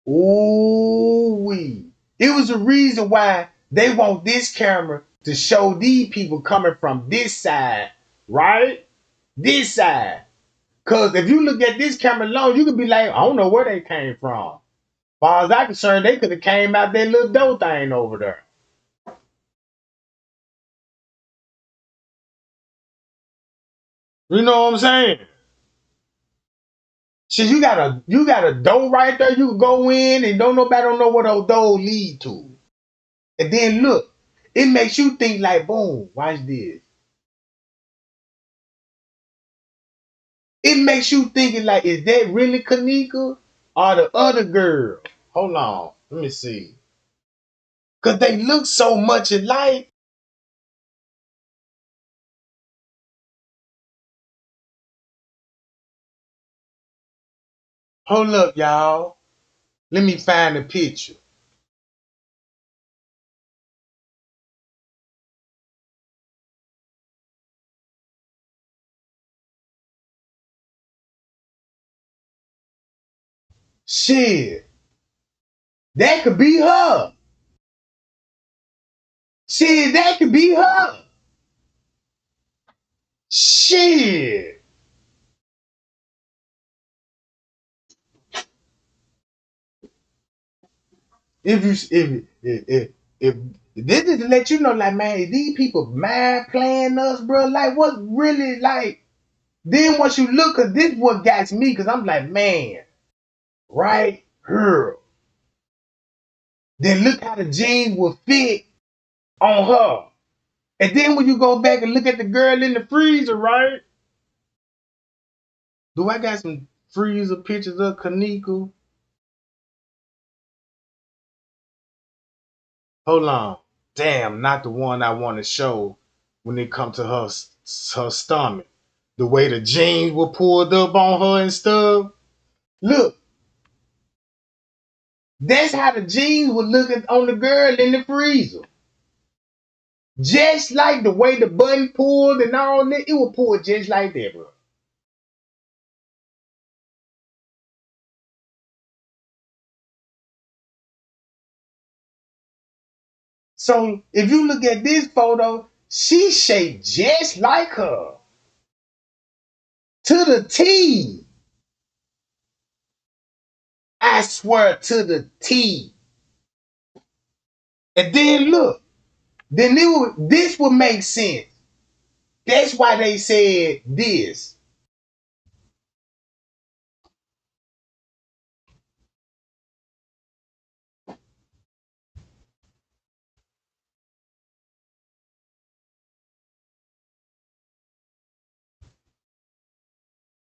Ooh wee. It was a reason why they want this camera to show these people coming from this side, right? This side. Cause if you look at this camera alone, you could be like, I don't know where they came from. As far as I'm concerned, they could have came out that little dough thing over there. You know what I'm saying? Shit, you got a door right there. You can go in and don't nobody don't know where those doors lead to. And then look, it makes you think like, boom, watch this. It makes you thinking like, is that really Kenneka or the other girl? Hold on, let me see. Cause they look so much alike. Hold up, y'all. Let me find the picture. Shit, that could be her. Shit, that could be her. Shit. If you if this is to let you know, like, man, these people mad playing us, bro. Like, what really, like? Then once you look, cause this what got me, cause I'm like, man, right here. Then look how the jeans will fit on her. And then when you go back and look at the girl in the freezer, right? Do I got some freezer pictures of Kenneka? Hold on. Damn, not the one I want to show when it come to her stomach. The way the jeans were pulled up on her and stuff. Look, that's how the jeans were looking on the girl in the freezer. Just like the way the button pulled and all that, it was pulled just like that, bro. So if you look at this photo, she shaped just like her to the T. I swear to the T. And then look, this would make sense. That's why they said this.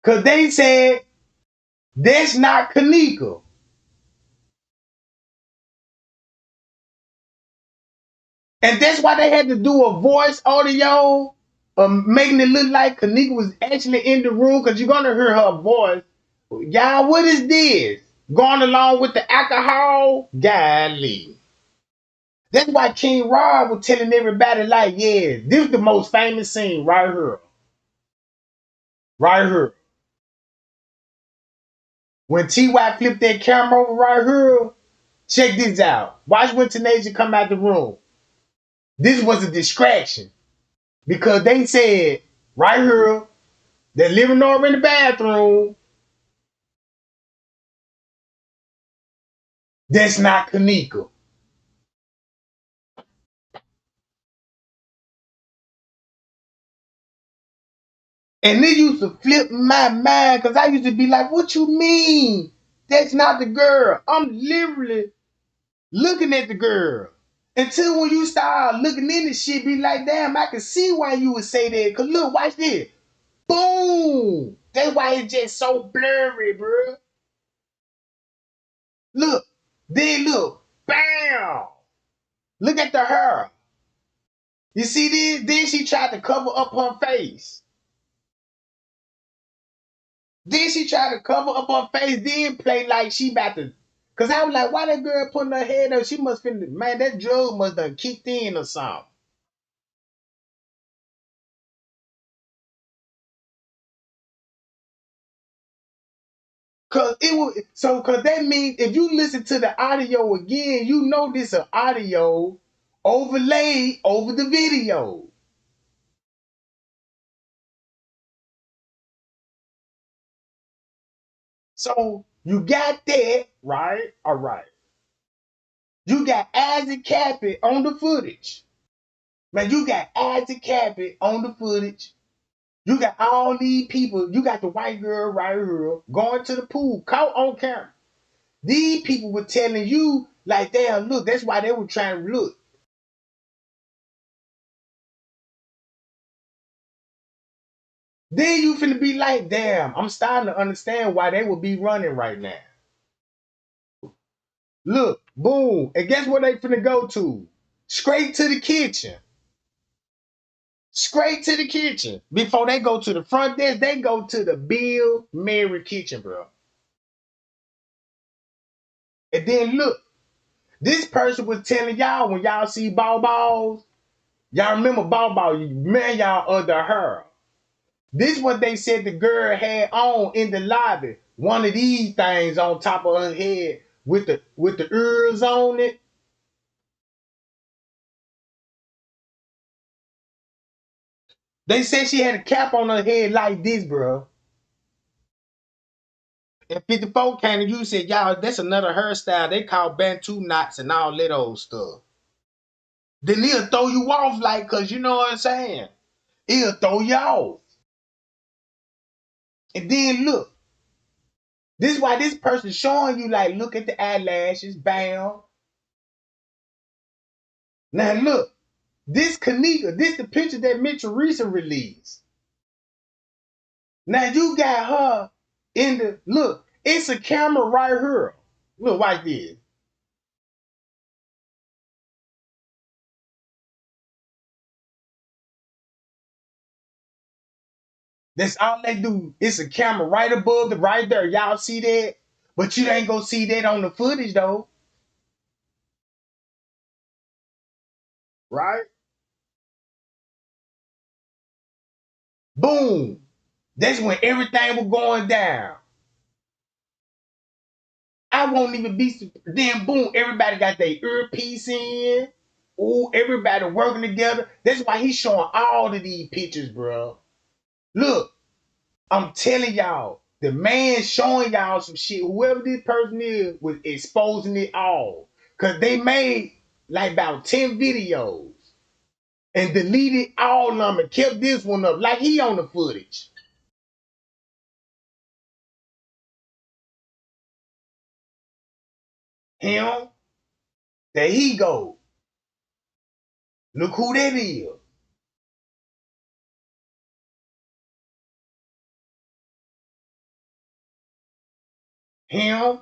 Because they said that's not Kenneka. And that's why they had to do a voice audio, making it look like Kenneka was actually in the room because you're going to hear her voice. Y'all, what is this? Going along with the alcohol? Golly. That's why King Rob was telling everybody, like, yeah, this is the most famous scene right here. Right here. When T.Y. flipped that camera over right here, check this out. Watch when Tenacia come out the room. This was a distraction because they said right here, they're living over in the bathroom. That's not Kenneka. And they used to flip my mind because I used to be like, what you mean? That's not the girl. I'm literally looking at the girl. Until when you start looking in the shit, be like, damn, I can see why you would say that. Cause look, watch this. Boom. That's why it's just so blurry, bro. Look. Then look. Bam. Look at the hair. You see this? Then she tried to cover up her face. Then she tried to cover up her face, then play like she about to. Cause I was like, why that girl putting her head up? She must finna, man, that drug must have kicked in or something. Cause it was so cause that means if you listen to the audio again, you know this an audio overlaid over the video. So you got that, right? All right. You got Isaac Cappy on the footage. Man, you got Isaac Cappy on the footage. You got all these people. You got the white girl right here going to the pool, caught on camera. These people were telling you, like, damn, look, that's why they were trying to look. Then you finna be like, damn, I'm starting to understand why they would be running right now. Look, boom. And guess where they finna go to? Straight to the kitchen. Straight to the kitchen. Before they go to the front desk, they go to the Bill Mary kitchen, bro. And then look, this person was telling y'all when y'all see balls, y'all remember ball, man, y'all under her. This what they said the girl had on in the lobby. One of these things on top of her head with the ears on it. They said she had a cap on her head like this, bro. And 54 came to you and said, y'all, that's another hairstyle. They call Bantu knots and all that old stuff. Then he'll throw you off like, cause you know what I'm saying? He'll throw you off. And then look, this is why this person showing you like, look at the eyelashes, bam. Now look, this Kenneka, this the picture that Mitchell recently released. Now you got her in the look. It's a camera right here. Look, watch this. That's all they do. It's a camera right above the right there. Y'all see that? But you ain't gonna see that on the footage though, right? Boom. That's when everything was going down. I won't even be. Then boom, everybody got their earpiece in. Ooh, everybody working together. That's why he's showing all of these pictures, bro. Look, I'm telling y'all, the man showing y'all some shit. Whoever this person is was exposing it all. Cause they made like about 10 videos and deleted all of them and kept this one up. Like he on the footage. Him, there he go. Look who that is. Him.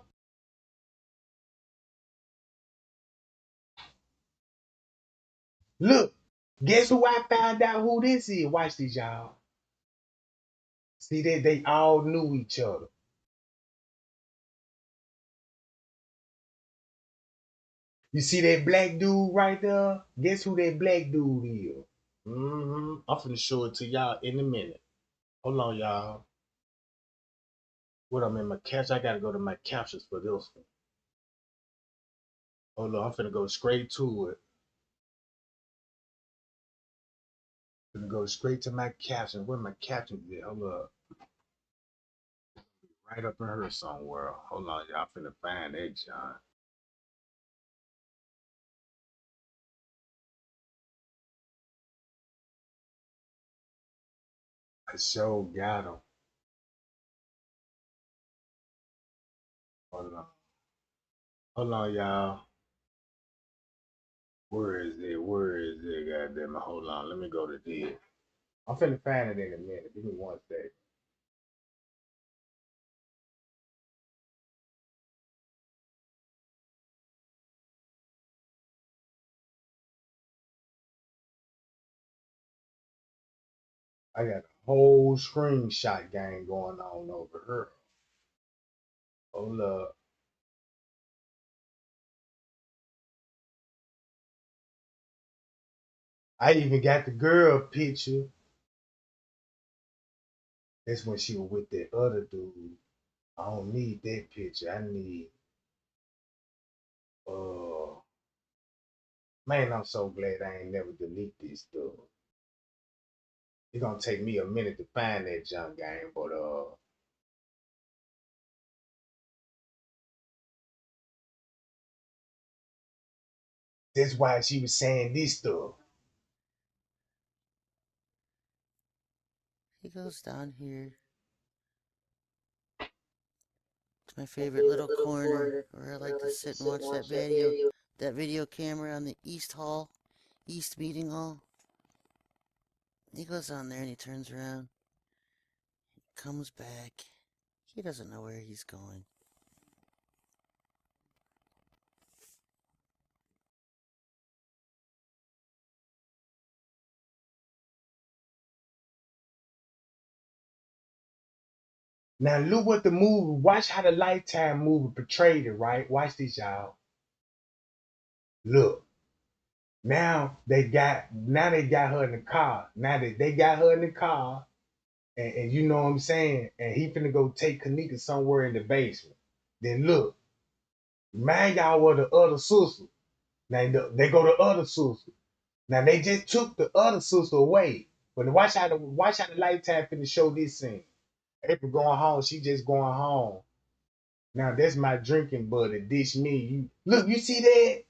Look. Guess who I found out who this is? Watch this, y'all. See that they all knew each other. You see that black dude right there? Guess who that black dude is? I'm finna show it to y'all in a minute. Hold on, y'all. What I'm in my caps? I gotta go to my captions for this one. Hold on, I'm finna go straight to it. Finna go straight to my captions. Where my captions at? Hold up. Right up in here somewhere. Hold on, y'all. Finna find that, John. I sure got him. Hold on. Hold on, y'all. Where is it? Where is it? Goddamn it. Hold on. Let me go to this. I'm finna find it in a minute. Give me one second. I got a whole screenshot game going on over here. Hold up. I even got the girl picture. That's when she was with that other dude. I don't need that picture. I need uh man, I'm so glad I ain't never delete this stuff. It's gonna take me a minute to find that junk game, but that's why she was saying this stuff. He goes down here to my favorite little corner where I like to sit and watch that video camera on the East Meeting Hall. He goes on there and he turns around, comes back. He doesn't know where he's going. Now look what the movie. Watch how the Lifetime movie portrayed it. Right? Watch this, y'all. Look. Now they got her in the car. Now that they got her in the car, and you know what I'm saying, and he finna go take Kenneka somewhere in the basement. Then look, man, y'all were the other sister. Now they go to other sister. Now they just took the other sister away. But watch how the Lifetime finna show this scene. April going home, she just going home. Now that's my drinking buddy. Dish me. You look, you see that?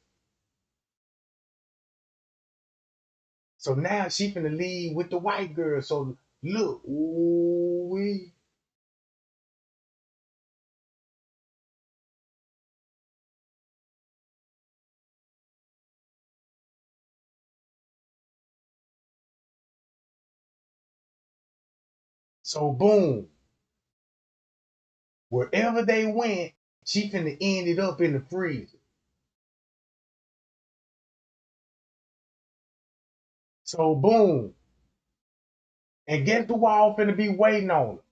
So now she finna leave with the white girl. So look, ooh wee. So boom, wherever they went, she finna end it up in the freezer. So boom, and guess who all finna be waiting on her?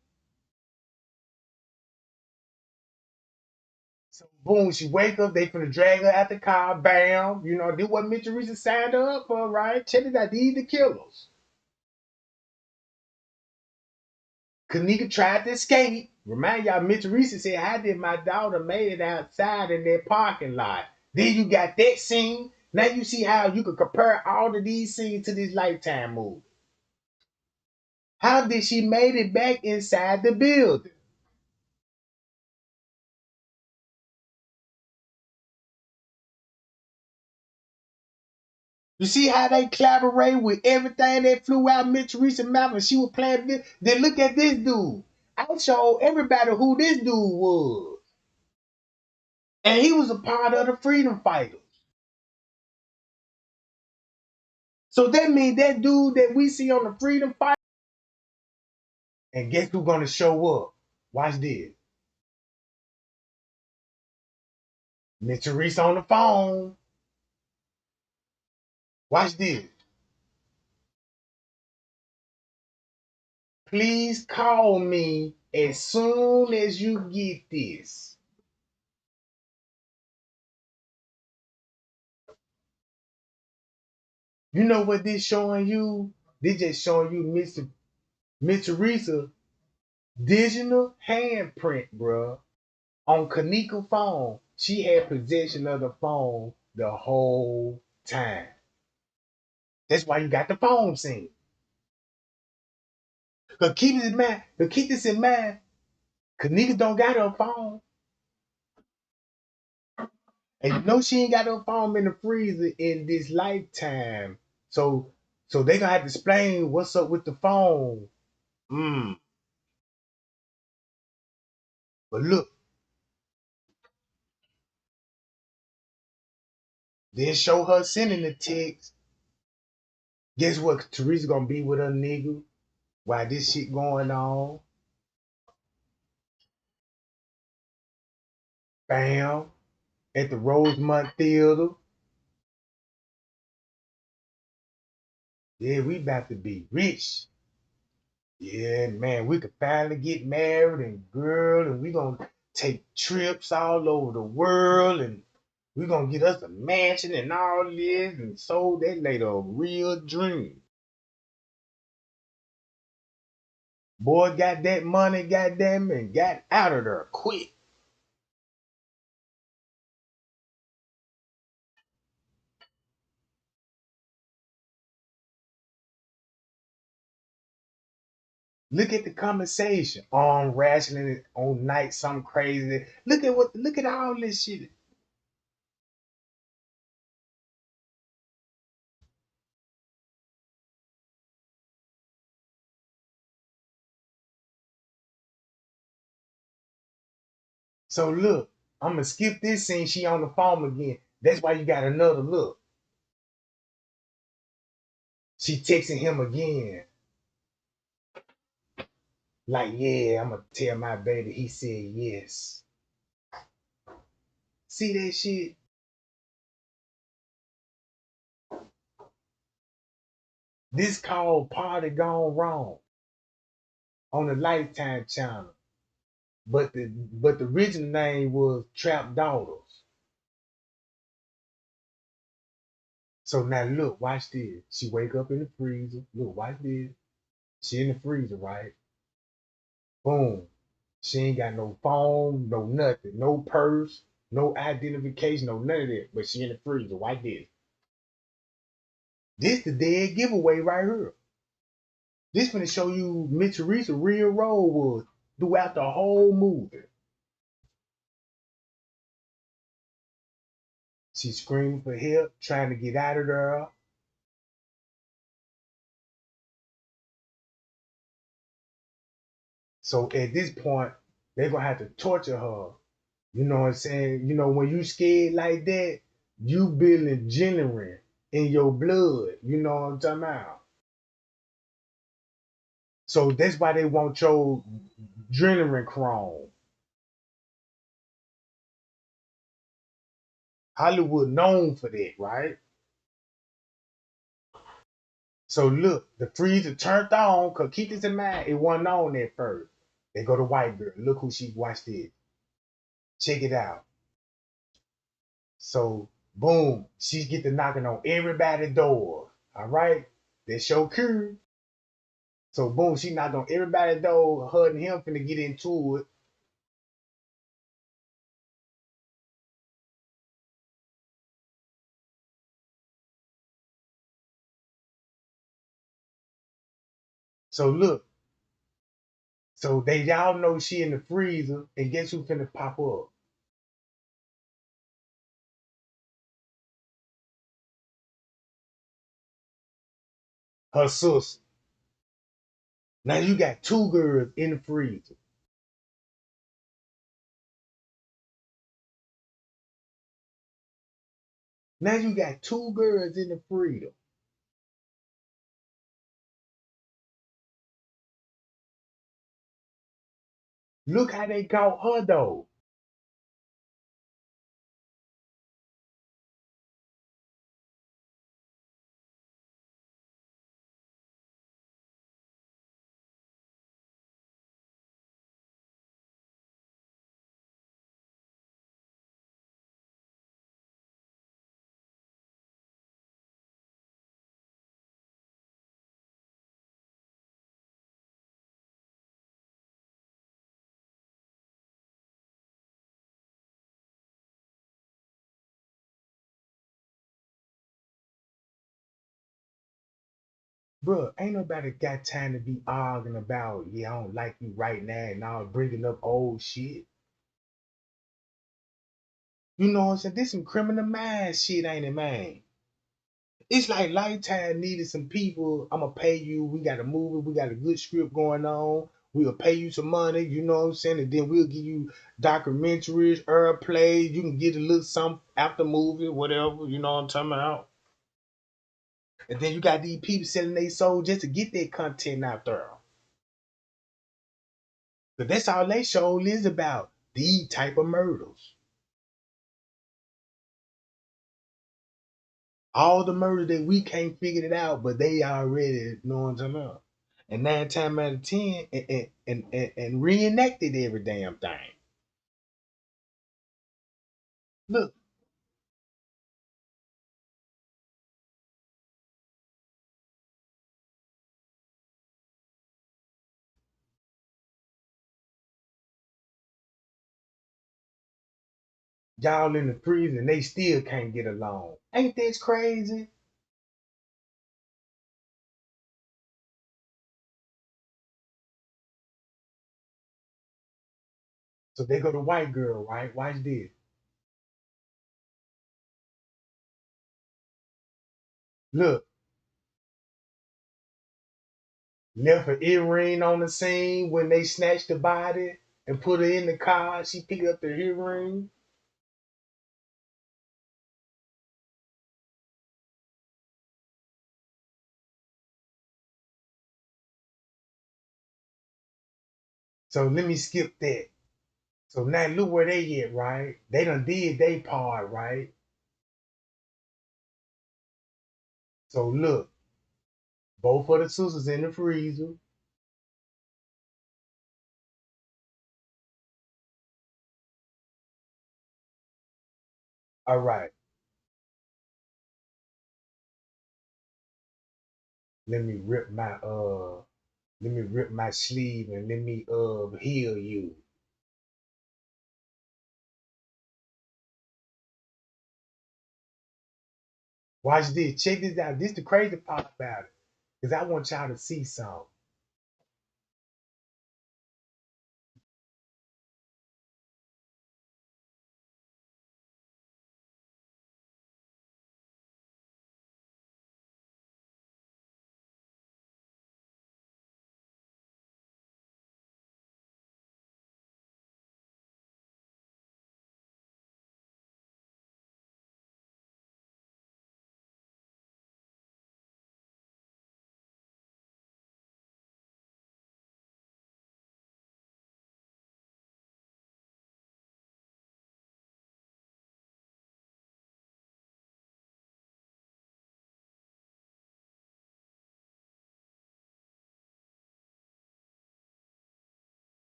So boom, she wake up, they finna drag her out the car, bam. You know, this what Mitch Teresa signed her up for, right? Check it out, these the killers. Kenneka tried to escape. Remind y'all, Mitch Teresa said, how did my daughter made it outside in that parking lot? Then you got that scene. Now you see how you could compare all of these scenes to this Lifetime movie. How did she made it back inside the building? You see how they collaborate with everything that flew out Mitch Teresa mouth and she was playing this? Then look at this dude. I showed everybody who this dude was. And he was a part of the freedom fighters. So that means that dude that we see on the freedom fight. And guess who's gonna show up? Watch this. Miss Teresa on the phone. Watch this. Please call me as soon as you get this. You know what this showing you? This just showing you Miss Teresa digital handprint, bruh. On Kenneka phone. She had possession of the phone the whole time. That's why you got the phone scene. But keep this in mind, Kenneka don't got her phone. And you know she ain't got her phone in the freezer in this Lifetime. So they gonna have to explain what's up with the phone. Mm. But look, then show her sending the text. Guess what? Teresa gonna be with her nigga while this shit going on. Bam. At the Rosemont Theater. Yeah, we about to be rich. Yeah, man, we could finally get married and girl, and we gonna take trips all over the world, and we gonna get us a mansion and all this, and sold that lady a real dream. Boy got that money, goddamn, and got out of there quick. Look at the conversation. Arm rationing on night, something crazy. Look at all this shit. So look, I'm gonna skip this scene. She on the phone again. That's why you got another look. She texting him again. Like, yeah, I'm gonna tell my baby. He said yes. See that shit? This called Party Gone Wrong on the Lifetime channel. But the original name was Trap Daughters. So now look, watch this. She wake up in the freezer. Look, watch this. She in the freezer, right? Boom. She ain't got no phone, no nothing, no purse, no identification, no none of that. But she in the freezer. Watch this. This the dead giveaway right here. This finna show you Miss Teresa's real role was throughout the whole movie. She's screaming for help, trying to get out of there. So at this point, they're gonna have to torture her. You know what I'm saying? You know, when you scared like that, you building adrenaline in your blood. You know what I'm talking about? So that's why they want your adrenaline chrome. Hollywood known for that, right? So look, the freezer turned on, cause keep this in mind, it wasn't on at first. They go to white girl. Look who she watched it. Check it out. So boom, she get to knocking on everybody's door. All right, that's your cue. So boom, she knocked on everybody's door. Her and him finna get into it. So look, so they y'all know she in the freezer, and guess who finna pop up? Her sister. Now you got two girls in the freezer. Now you got two girls in the freezer. Look how they caught her though. Bruh, ain't nobody got time to be arguing about, yeah, I don't like you right now and all bringing up old shit. You know what I'm saying? This some criminal mind shit, ain't it, man? It's like Lifetime needed some people. I'ma pay you. We got a movie. We got a good script going on. We'll pay you some money. You know what I'm saying? And then we'll give you documentaries, plays. You can get a little something after movie, whatever. You know what I'm talking about? And then you got these people selling their soul just to get their content out there. But that's all they show is about. These type of murders. All the murders that we can't figure it out, but they already know what I'm talking about. And 9 times out of 10, and reenacted every damn thing. Look, y'all in the prison, they still can't get along. Ain't that crazy? So they go to white girl, right? Watch this. Look, left an earring on the scene when they snatched the body and put her in the car. She picked up the earring. So let me skip that. So now look where they at, right? They done did their part, right? So look, both of the sisters in the freezer. All right, let me rip my let me rip my sleeve and let me heal you. Watch this. Check this out. This the crazy part about it. Cause I want y'all to see something.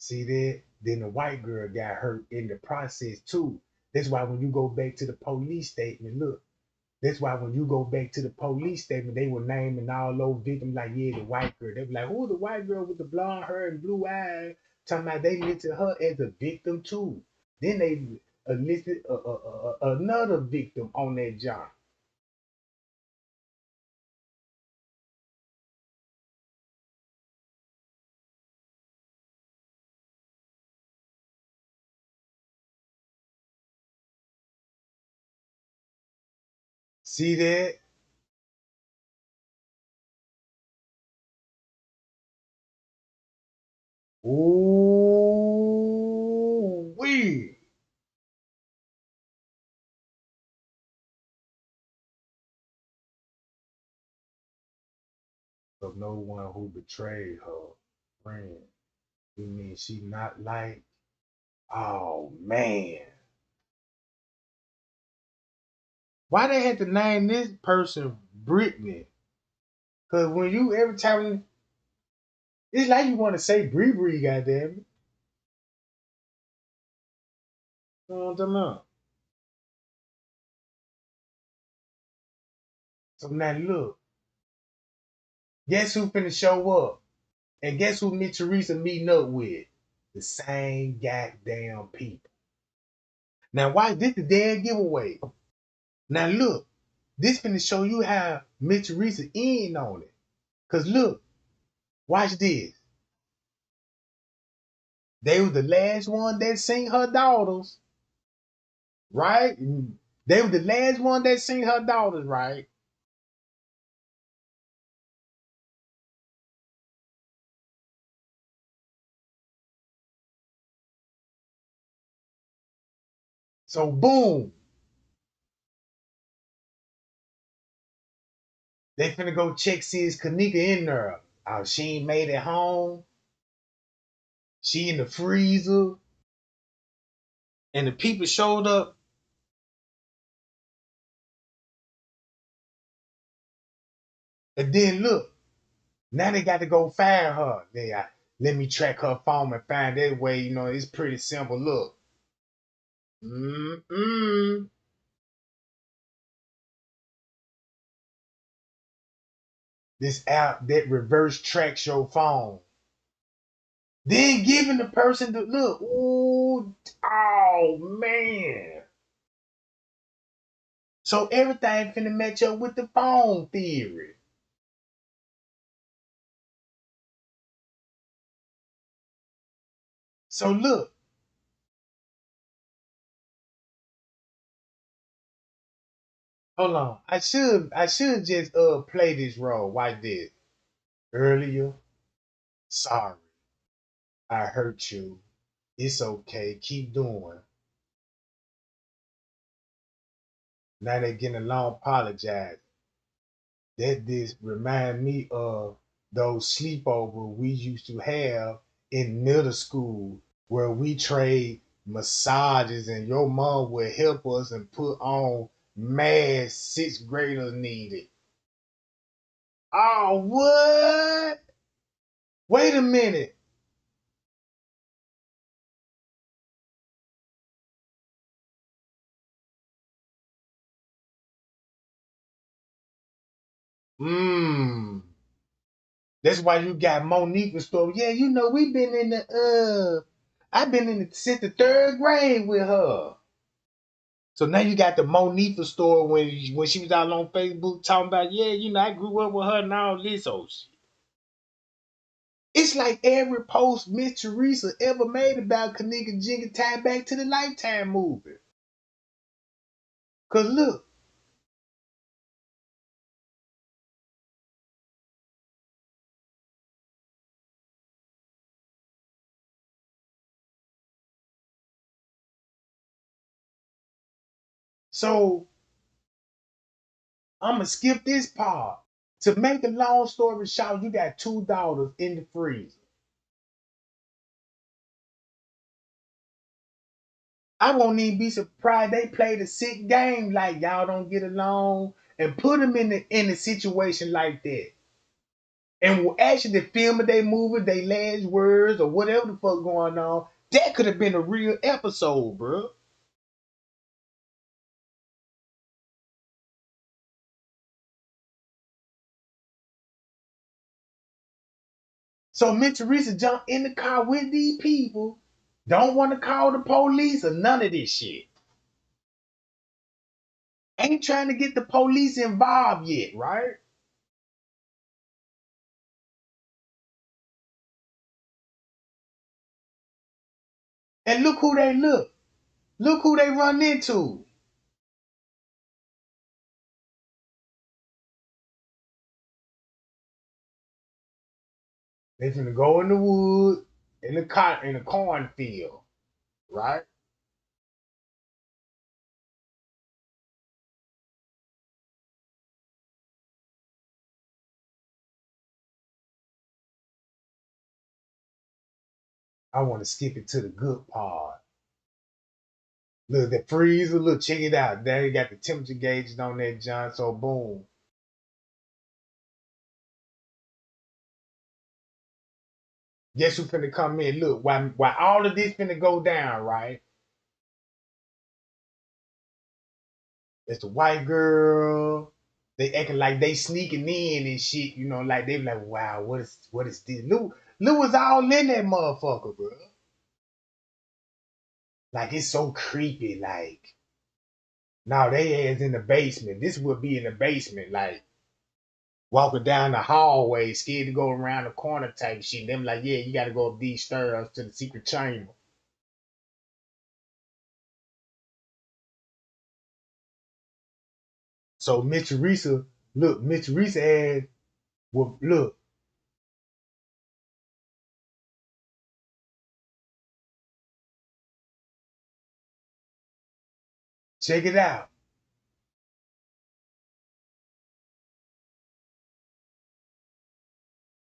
See that? Then the white girl got hurt in the process too. That's why when you go back to the police statement, look, that's why when you go back to the police statement, they were naming all those victims like, yeah, the white girl. They be like, who the white girl with the blonde hair and blue eyes? Talking about they listed her as a victim too. Then they listed another victim on that job. See that? Ooh, wee. Of no one who betrayed her friend. You mean she not like? Oh man. Why they had to name this person Brittany? Cause when you every time it's like you want to say Bree Bree, goddamn it. You know what I'm talking about? So now look, guess who finna show up? And guess who Miss Teresa meeting up with? The same goddamn people. Now why this the damn giveaway? Now look, this finna show you how Miss Teresa in on it. Cause look, watch this. They was the last one that seen her daughters, right? They was the last one that seen her daughters, right? So boom, they finna go check see is Kenneka in there. She ain't made it home. She in the freezer. And the people showed up. And then look, now they got to go find her. Let me track her phone and find that way. You know, it's pretty simple. Look. Mm-mm. This app that reverse tracks your phone. Then giving the person the look. Ooh, oh man. So everything finna match up with the phone theory. So look, hold on. I should just play this role. Why this? Earlier, sorry, I hurt you. It's okay. Keep doing. Now they getting along, apologize. That this remind me of those sleepover we used to have in middle school where we trade massages and your mom would help us and put on math sixth graders needed. Oh, what? Wait a minute. Mmm. That's why you got Monique and stuff. Yeah, you know, we've been in the I've been in the since the third grade with her. So now you got the Monifa store when she was out on Facebook talking about, yeah, you know, I grew up with her and all this old shit. It's like every post Miss Teresa ever made about Kenneka Jenkine tied back to the Lifetime movie. Cause look, so I'ma skip this part. To make a long story short, you got two daughters in the freezer. I won't even be surprised they played a sick game like y'all don't get along and put them in a situation like that. and will actually film their movie, their last words or whatever the fuck going on, that could have been a real episode, bro. So Miss Teresa jumped in the car with these people, don't want to call the police or none of this shit. Ain't trying to get the police involved yet, right? And look who they look. Look who they run into. They finna go in the wood, in the cornfield, right? I want to skip it to the good part. Look, the freezer, look, check it out. There you got the temperature gauges on that, John. So boom. Guess who finna come in? Look, while all of this finna go down, right? It's the white girl. They acting like they sneaking in and shit, like they be like, wow, what is this? Lou was all in that motherfucker, bro. Like it's so creepy. Like, now they ass in the basement. This would be in the basement, like walking down the hallway, scared to go around the corner type shit. Them like, yeah, you gotta go up these stairs to the secret chamber. So Miss Teresa, look, Miss Teresa ass, well, look, check it out.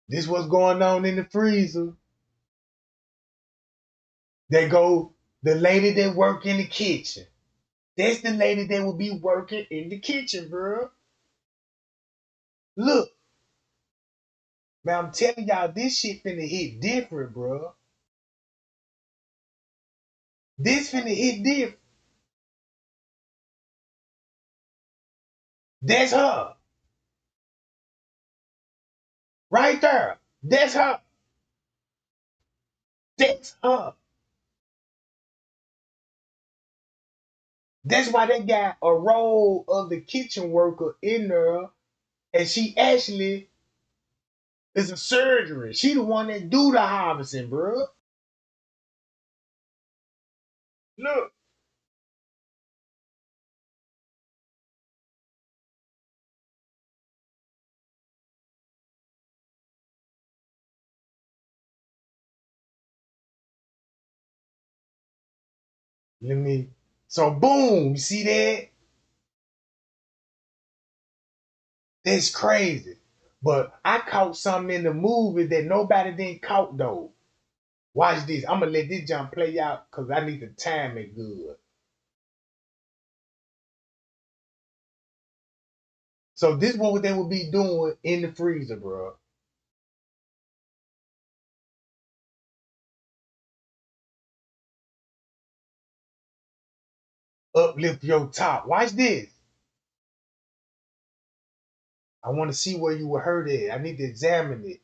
This what's going on in the freezer. They go, the lady that work in the kitchen. That's the lady that will be working in the kitchen, bro. Look, man, I'm telling y'all, this shit finna hit different, bro. This finna hit different. That's her. Right there. That's her. That's her. That's why they got a role of the kitchen worker in there, and she actually is a surgery. She the one that do the harvesting, bro. Look, let me. So boom, you see that? That's crazy. But I caught something in the movie that nobody didn't caught though. Watch this. I'm gonna let this jump play out because I need to time it good. So this what they would be doing in the freezer, bro. Uplift your top. Watch this. I want to see where you were hurt at. I need to examine it.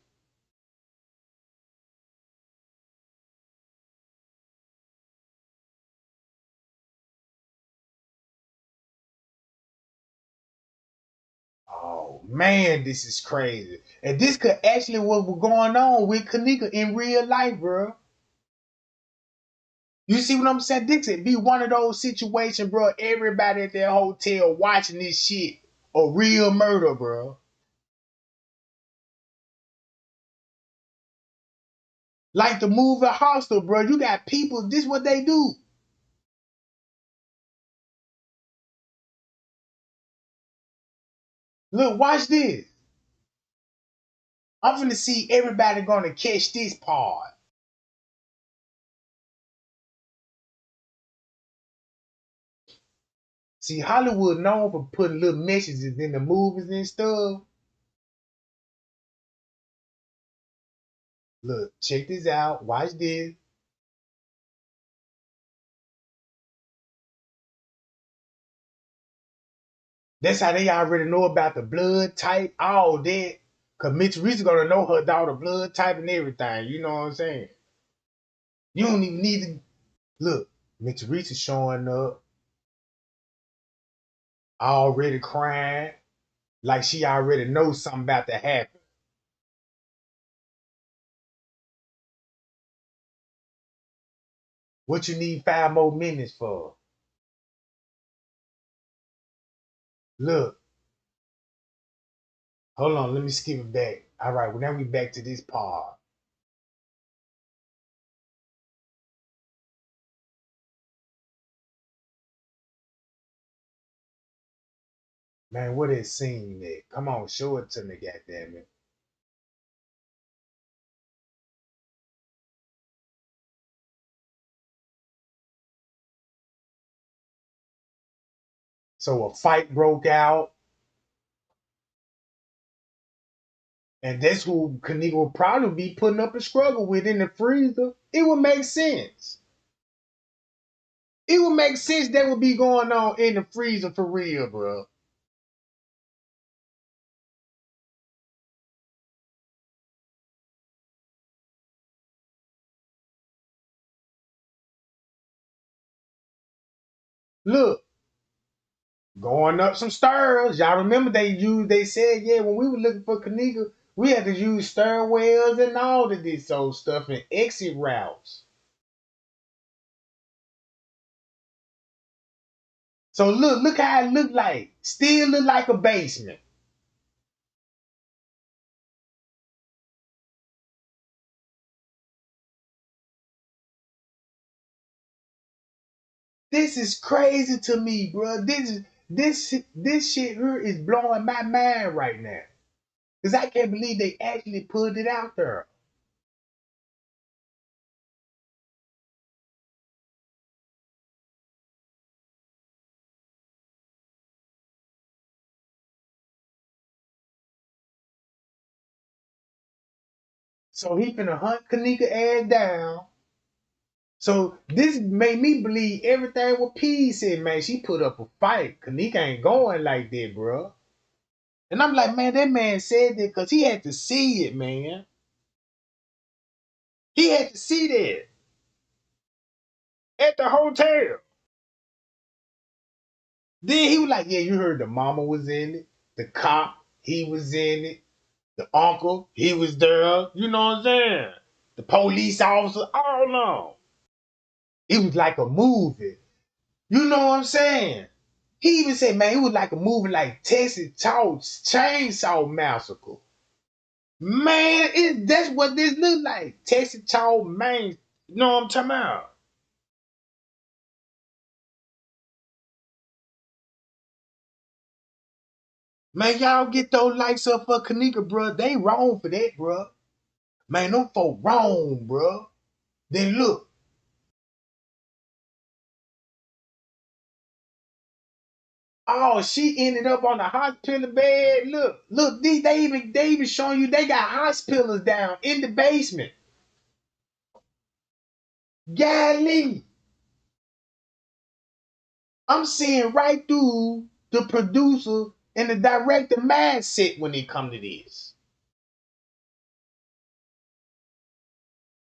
Oh man, this is crazy. And this could actually what was going on with Kenneka in real life, bro. You see what I'm saying? This could be one of those situations, bro. Everybody at their hotel watching this shit. A real murder, bro. Like the movie Hostel, bro. You got people, this what they do. Look, watch this. I'm finna see everybody gonna catch this part. See, Hollywood known for putting little messages in the movies and stuff. Look, check this out. Watch this. That's how they already know about the blood type, all that. Cause Mitch Reese gonna know her daughter blood type and everything. You know what I'm saying? You don't even need to look. Mitch Reese is showing up, already crying, like she already knows something about to happen. What you need 5 more minutes for? Look, hold on, let me skip it back. All right, well now we back to this part. Man, what is scene that? Come on, show it to me, goddammit. So a fight broke out, and that's who Kenneka will probably be putting up a struggle with in the freezer. It would make sense. It would make sense that would be going on in the freezer for real, bro. Look, going up some stairs. Y'all remember they said, yeah, when we were looking for Kenneka, we had to use stairwells and all of this old stuff and exit routes. So look how it looked like. Still look like a basement. This is crazy to me, bro. This shit here is blowing my mind right now. Cause I can't believe they actually put it out there. So he finna hunt Kenneka ass down. So this made me believe everything what P said, man. She put up a fight. Kenneka ain't going like that, bro. And I'm like, man, that man said that because he had to see it, man. He had to see that at the hotel. Then he was like, yeah, you heard the mama was in it, the cop, he was in it, the uncle, he was there. You know what I'm saying? The police officer, all on. It was like a movie. You know what I'm saying? He even said, man, it was like a movie like Texas Chainsaw Massacre. Man, that's what this look like. Texas Chainsaw Man. You know what I'm talking about? Man, y'all get those likes up for Kenneka, bro. They wrong for that, bro. Man, them folk wrong, bro. Then look. Oh, she ended up on a hospital bed. Look, they even showing you they got hospitals down in the basement. Golly. I'm seeing right through the producer and the director mindset when it come to this.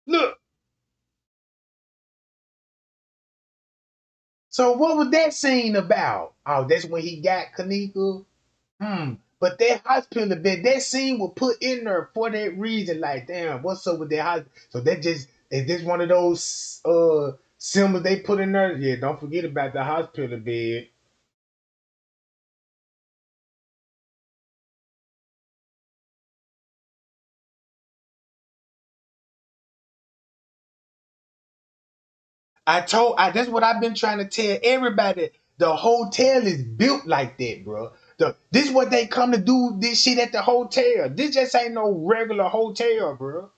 Look, so what was that scene about? Oh, that's when he got Kenneka. But that hospital bed, that scene was put in there for that reason. Like, damn, what's up with that hospital? So that just is this one of those symbols they put in there? Yeah, don't forget about the hospital bed. That's what I've been trying to tell everybody. The hotel is built like that, bro. This is what they come to do this shit at the hotel. This just ain't no regular hotel, bro.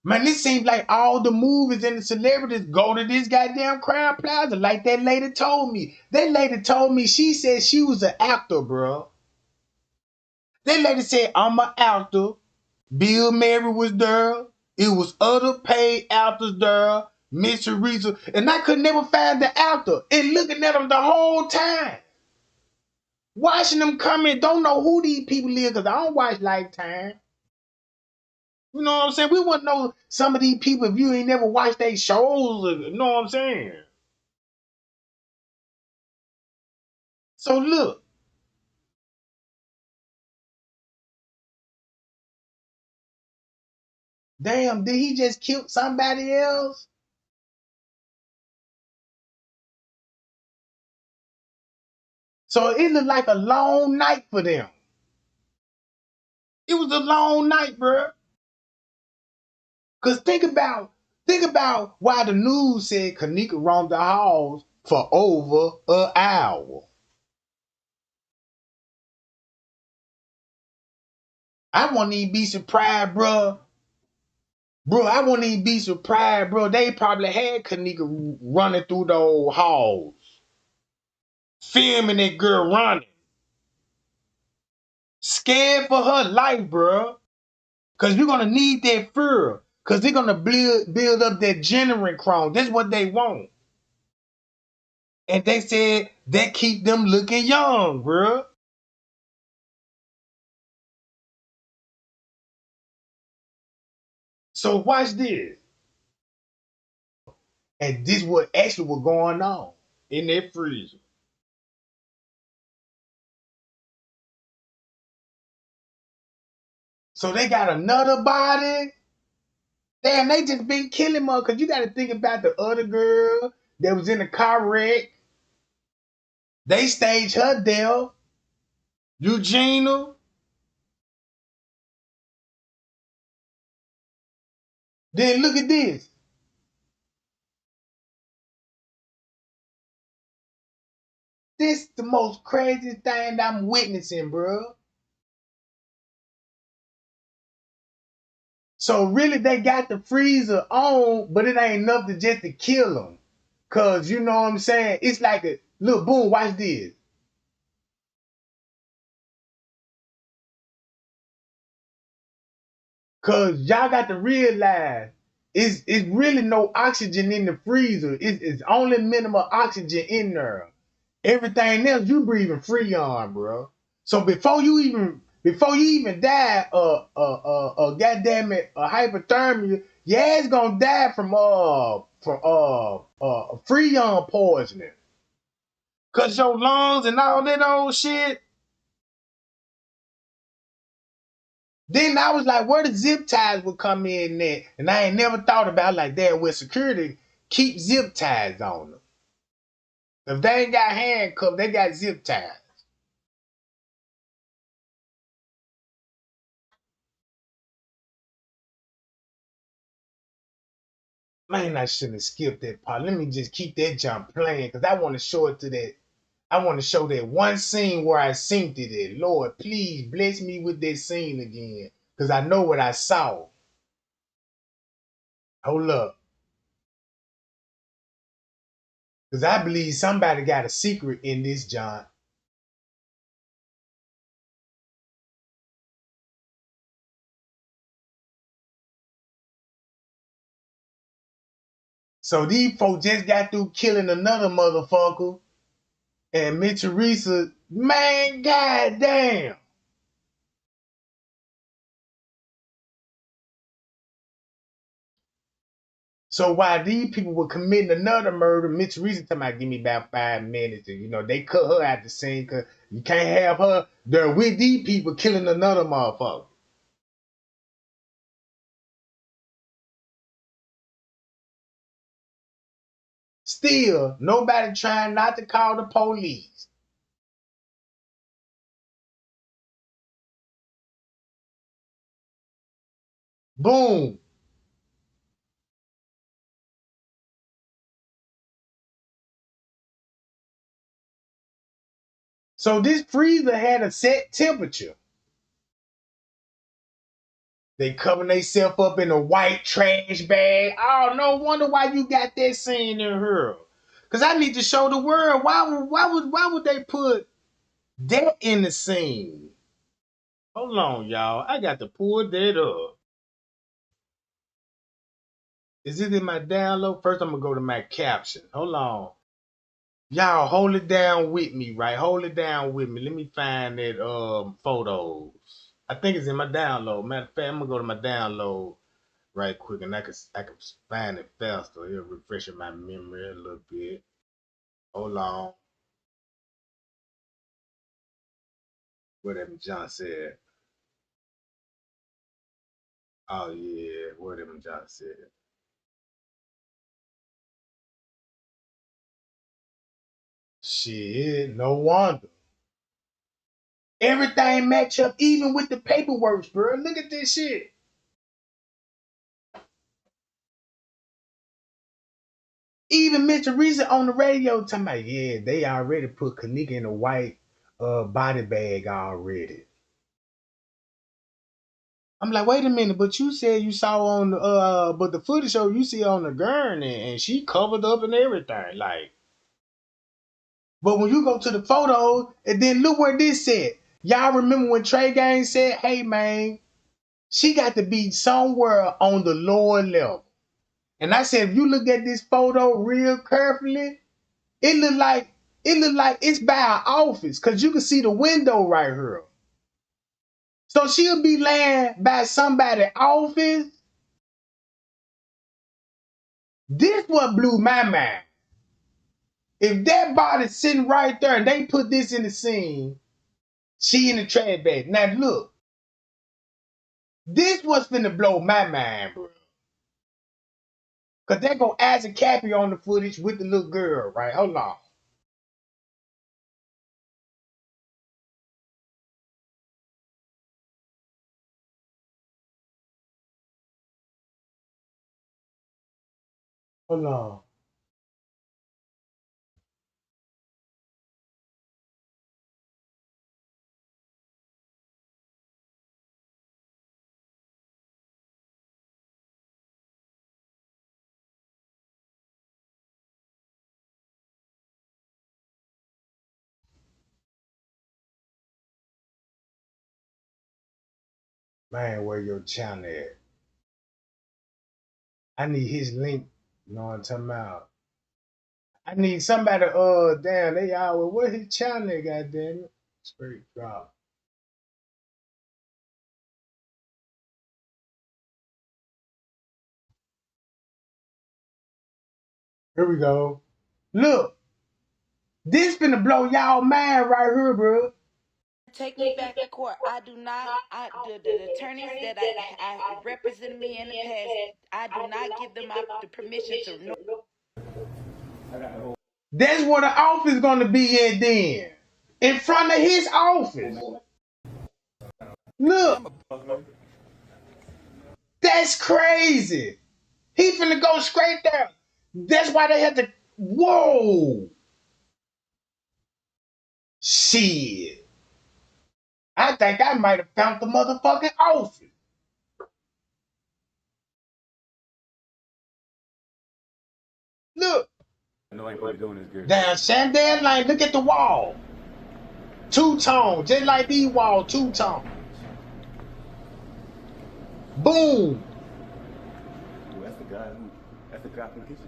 Man, this seems like all the movies and the celebrities go to this goddamn Crown Plaza, like that lady told me. That lady told me she said she was an actor, bro. That lady said I'm an actor. Bill Murray was there. It was other paid actors there. Miss Teresa. And I could never find the actor. And looking at them the whole time. Watching them come in. Don't know who these people is because I don't watch Lifetime. You know what I'm saying? We wouldn't know some of these people if you ain't never watched their shows. You know what I'm saying? So look. Damn, did he just kill somebody else? So it looked like a long night for them. It was a long night, bro. Cause think about why the news said Kenneka roamed the halls for over an hour. I wouldn't even be surprised, bro. Bro, I wouldn't even be surprised, bro. They probably had Kenneka running through the old halls, filming that girl running, scared for her life, bro. Cause you're gonna need that fear. Cause they're gonna build up that genuine crown. That's what they want. And they said that keep them looking young, bro. So watch this. And this what actually was going on in that freezer. So they got another body. Damn, they just been killing her. Cause you gotta think about the other girl that was in the car wreck. They staged her death. Eugenia. Then look at this. This the most crazy thing I'm witnessing, bro. So really, they got the freezer on, but it ain't enough to just to kill them. Cause you know what I'm saying? It's like a look, boom, watch this. Cause y'all got to realize it's really no oxygen in the freezer. It's only minimal oxygen in there. Everything else you breathing free on, bro. So before you even die, goddamn it, hypothermia, your ass gonna die from freon poisoning. Cause your lungs and all that old shit. Then I was like, where the zip ties would come in there. And I ain't never thought about like that with security, keep zip ties on them. If they ain't got handcuffs, they got zip ties. Man, I shouldn't have skipped that part. Let me just keep that jump playing because I want to show it to that. I want to show that one scene where I synced it at. Lord, please bless me with that scene again. Because I know what I saw. Hold up. Because I believe somebody got a secret in this, John. So these folks just got through killing another motherfucker. And Miss Teresa, man, goddamn. So while these people were committing another murder, Miss Teresa talking about give me about 5 minutes. And, they cut her out the scene because you can't have her there with these people killing another motherfucker. Still, nobody trying not to call the police. Boom. So this freezer had a set temperature. They covering themselves up in a white trash bag. Oh, no wonder why you got that scene in here. Cause I need to show the world why would they put that in the scene? Hold on, y'all. I got to pull that up. Is it in my download? First, I'm gonna go to my caption. Hold on. Y'all hold it down with me, right? Hold it down with me. Let me find that photos. I think it's in my download. Matter of fact, I'm gonna go to my download right quick and I can find it faster. It'll refresh my memory a little bit. Hold on. Whatever John said. Oh yeah, whatever John said. Shit, no wonder. Everything match up even with the paperwork, bro. Look at this shit. Even Mr. Reason on the radio talking about, yeah, they already put Kenneka in a white body bag already. I'm like, wait a minute, but you said you saw on the but the footage show you see on the gurney and she covered up and everything. Like, but when you go to the photos, and then look where this said. Y'all remember when Trey Gang said, hey man, she got to be somewhere on the lower level. And I said, if you look at this photo real carefully, it look like it's by our office because you can see the window right here. So she'll be laying by somebody's office. This what blew my mind. If that body's sitting right there and they put this in the scene, she in the trash bag. Now look, this was finna blow my mind, bro. Cause they go Isaac Cappy on the footage with the little girl, right? Hold on. Hold on. Man, where your channel at? I need his link. You know what I'm talking about? I need somebody, damn, they all, what his channel at, goddamn it? Straight drop. Here we go. Look, this finna blow y'all mind right here, bro. Take me back to court. I do not. The attorneys that I represented me in the past. I do not give them the permission to. No. That's where the office gonna be in then. In front of his office. Look, that's crazy. He finna go straight there. That's why they had to. Whoa. Shit. I think I might have found the motherfucking office. Look. No, I ain't supposed to be doing this, Gary. Damn, Shandell Lane, look at the wall. Two-tone, just like these walls, two-tone. Boom. That's the guy from the kitchen.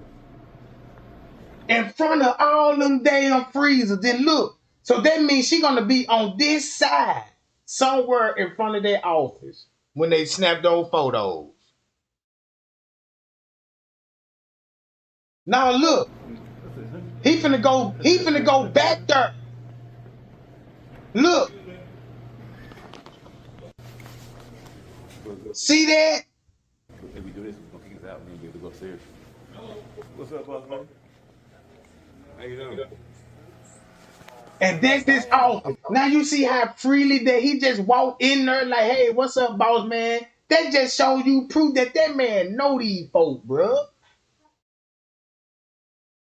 In front of all them damn freezers. Then look. So that means she gonna be on this side, somewhere in front of their office when they snap those photos. Now look, he finna go back there. Look, see that? If we do this, we're gonna kick us out and then be able to go upstairs. What's up, boss man? How you doing? And that's this office. Now you see how freely that he just walked in there like, hey, what's up, boss man? That just show you proof that that man know these folks, bro.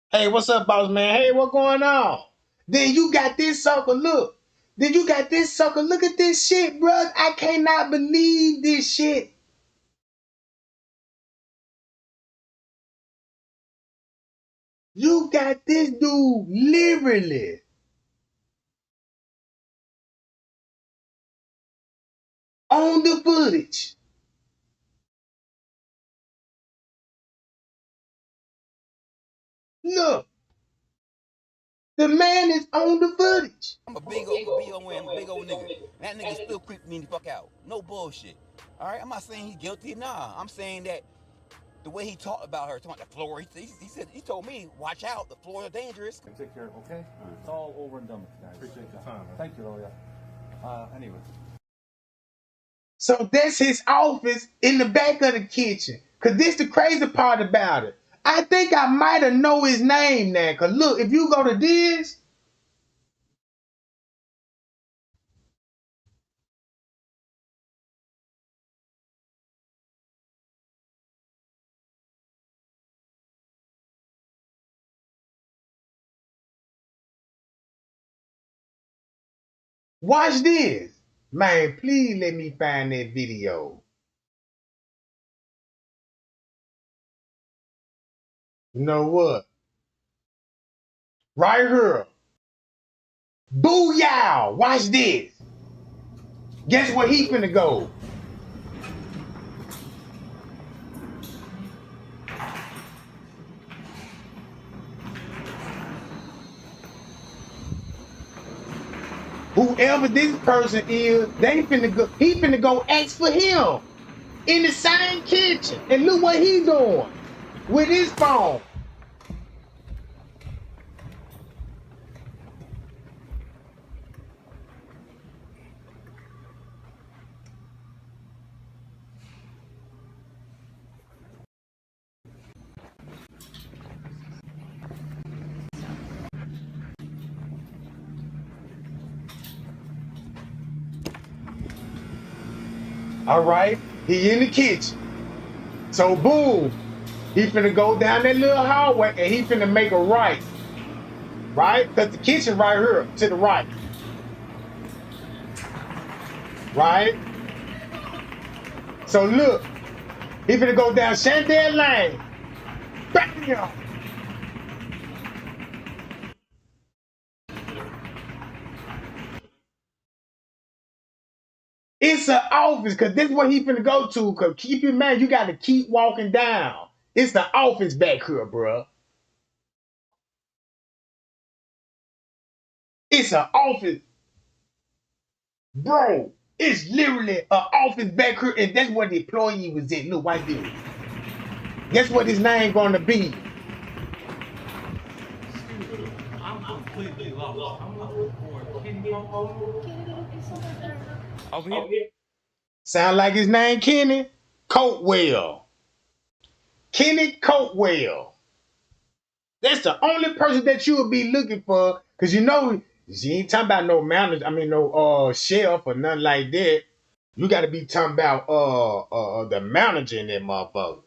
Hey, what's up, boss man? Hey, what going on? Then you got this sucker, look. Then you got this sucker, look at this shit, bro. I cannot believe this shit. You got this dude literally on the footage. Look, the man is on the footage. I'm a big old B-O-M, big old nigga. That nigga still creeped me the fuck out. No bullshit. All right, I'm not saying he's guilty. Nah, I'm saying that the way he talked about her, talking about the floor, he said, he told me, watch out, the floors are dangerous. Take care, okay? It's all over and done with, guys. Appreciate your time, man. Thank you, though, yeah. Anyway. So that's his office in the back of the kitchen. Cause this the crazy part about it. I think I might have know his name now. Cause look, if you go to this, watch this. Man, please let me find that video. You know what? Right here. Booyah! Watch this. Guess where he finna go? Whoever this person is, he finna go ask for him in the same kitchen. And look what he doing with his phone. All right, he in the kitchen. So boom, he finna go down that little hallway and he finna make a right. Right? Cause the kitchen right here to the right. Right? So look, he finna go down Chandel Lane. Bam! It's an office, cause this is what he finna go to. Cause keep in mind, you gotta keep walking down. It's the office back here, bruh. It's an office, bro. It's literally an office back here, and that's where the employee was at. Look, white dude. Guess what his name gonna be? I'm completely lost. I'm looking for Kenneka. Over here? Sound like his name Kenny Coatwell. Kenny Coatwell. That's the only person that you would be looking for, cause you know she ain't talking about no manager. I mean no chef or nothing like that. You got to be talking about the manager in that motherfucker.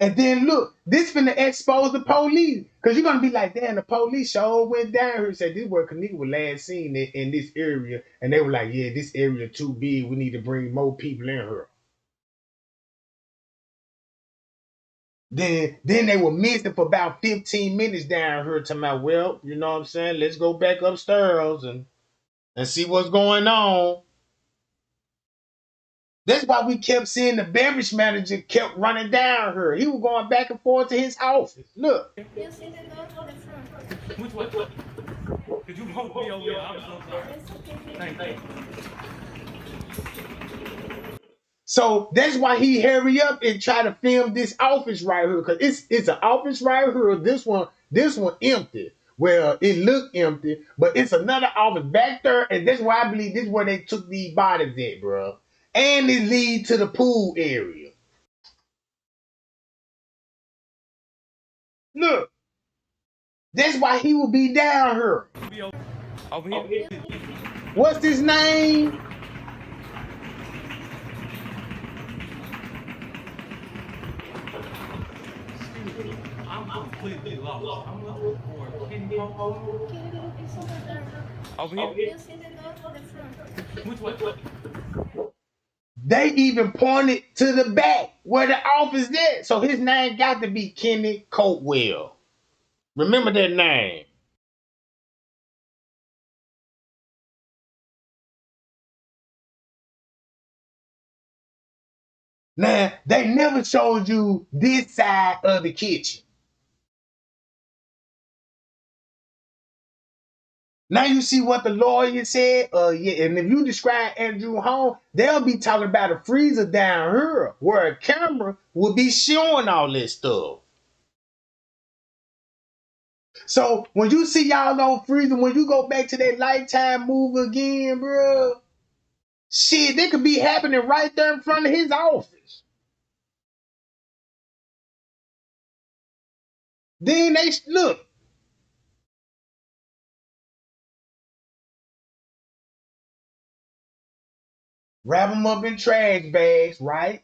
And then look, this finna expose the police, cause you're gonna be like, damn, the police sure went down here and said this where Kenneka was last seen in this area, and they were like, yeah, this area too big. We need to bring more people in here. Then they were missing for about 15 minutes down here to my well, you know what I'm saying? Let's go back upstairs and see what's going on. That's why we kept seeing the beverage manager kept running down here. He was going back and forth to his office. Look. You see the door to the front. Which way? Could you move me over here? I'm so sorry. It's okay. Thank you. So that's why he hurry up and try to film this office right here, because it's an office right here. This one empty. Well, it looked empty, but it's another office back there, and that's why I believe this is where they took these bodies at, bro. And it lead to the pool area. Look, that's why he will be down here. Over here? What's his name? I'm completely lost. I'm looking for Kenneka. Over here? You see the door to the front. Which way? They even pointed to the back where the office is. So his name got to be Kenny Coatwell. Remember that name. Now, they never showed you this side of the kitchen. Now you see what the lawyer said? Yeah, and if you describe Andrew home, they'll be talking about a freezer down here where a camera will be showing all this stuff. So when you see y'all on freezer, when you go back to that Lifetime movie again, bro, shit, they could be happening right there in front of his office. Then they look, wrap them up in trash bags, right?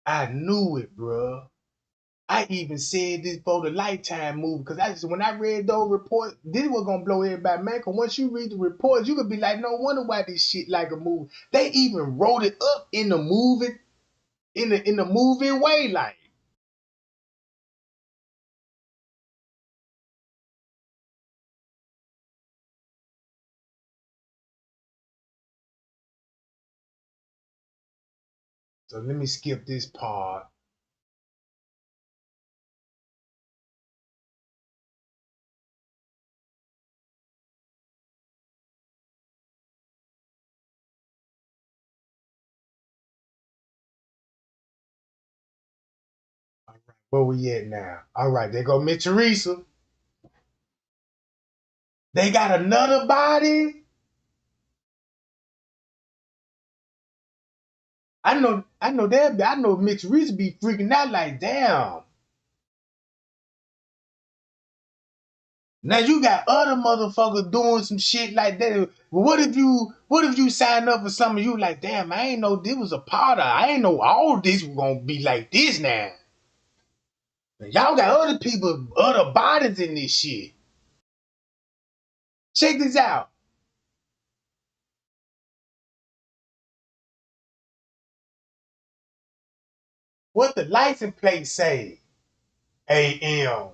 I knew it, bro. I even said this for the Lifetime movie because when I read those reports, this was gonna blow everybody man. Cause once you read the reports, you could be like, no wonder why this shit like a movie. They even wrote it up in the movie, in the movie way, like. So let me skip this part. All right, where we at now? All right, there go Miss Teresa. They got another body. I know that. I know Miss Teresa be freaking out like, damn. Now you got other motherfuckers doing some shit like that. What if you sign up for something you like, damn, I ain't know this was a part of. I ain't know all this was gonna be like this now. Y'all got other people, other bodies in this shit. Check this out. What the license plate say? AM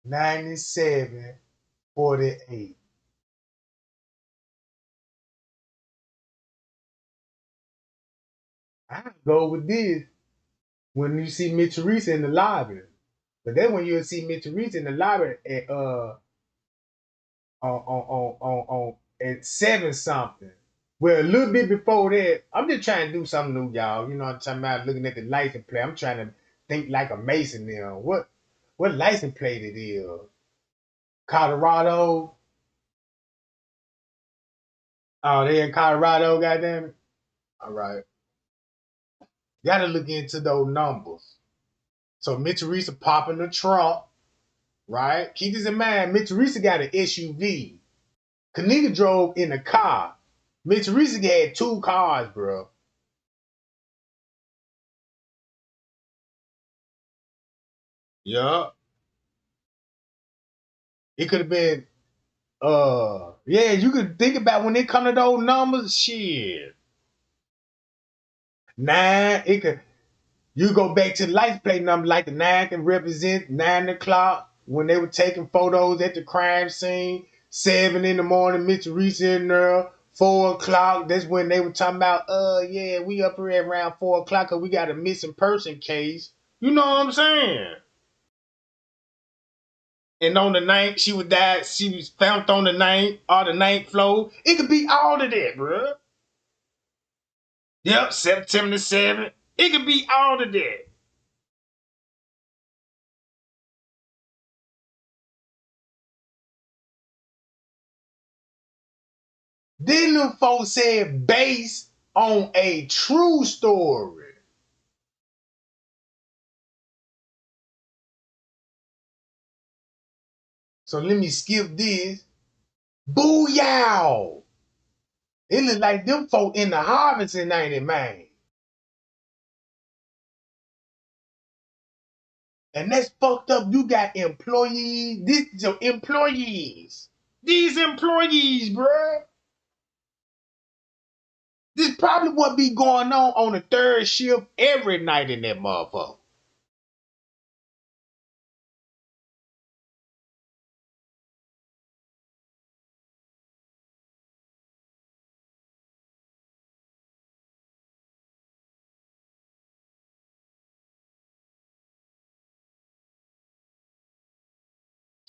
9748. I go with this when you see Miss Teresa in the lobby. But then when you see Miss Teresa in the lobby at on at 7 something. Well, a little bit before that, I'm just trying to do something new, y'all. You know what I'm talking about? Looking at the license plate. I'm trying to think like a Mason there. What license plate it is? Colorado. Oh, they in Colorado, goddamn it. All right. Gotta look into those numbers. So Miss Teresa popping the trunk, right? Keep this in mind. Miss Teresa got an SUV. Kenneka drove in a car. Miss Teresa had 2 cars, bro. Yup. It could have been yeah, you could think about when it come to those numbers, shit. 9, it could you go back to the license plate number like the 9 can represent 9 o'clock when they were taking photos at the crime scene. 7 in the morning, Miss Teresa in there. 4 o'clock, that's when they were talking about, yeah, we up here around 4 o'clock because we got a missing person case. You know what I'm saying? And on the ninth, she was found on the ninth or the ninth floor. It could be all of that, bro. Yep, September the 7th. It could be all of that. Then them folks said based on a true story. So let me skip this. Booyah! It look like them folk in the harvesting, ain't it, man? And that's fucked up. You got employees. This your employees. These employees, bruh. This probably what be going on the third shift every night in that motherfucker.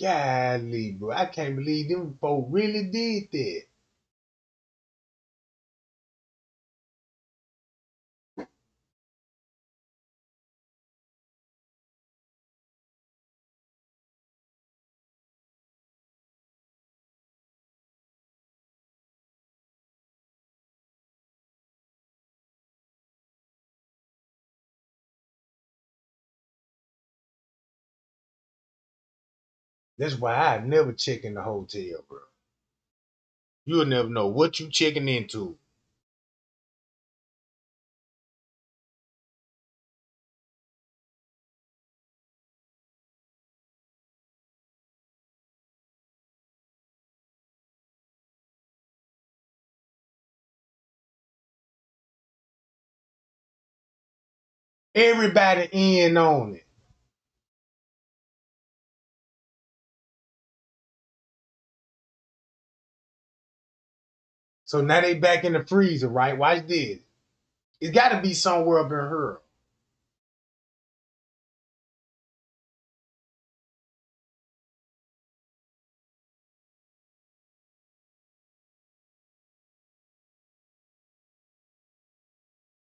Golly, bro. I can't believe them folk really did that. That's why I never check in the hotel, bro. You'll never know what you checking into. Everybody in on it. So now they back in the freezer, right? Watch this. It's got to be somewhere up in here.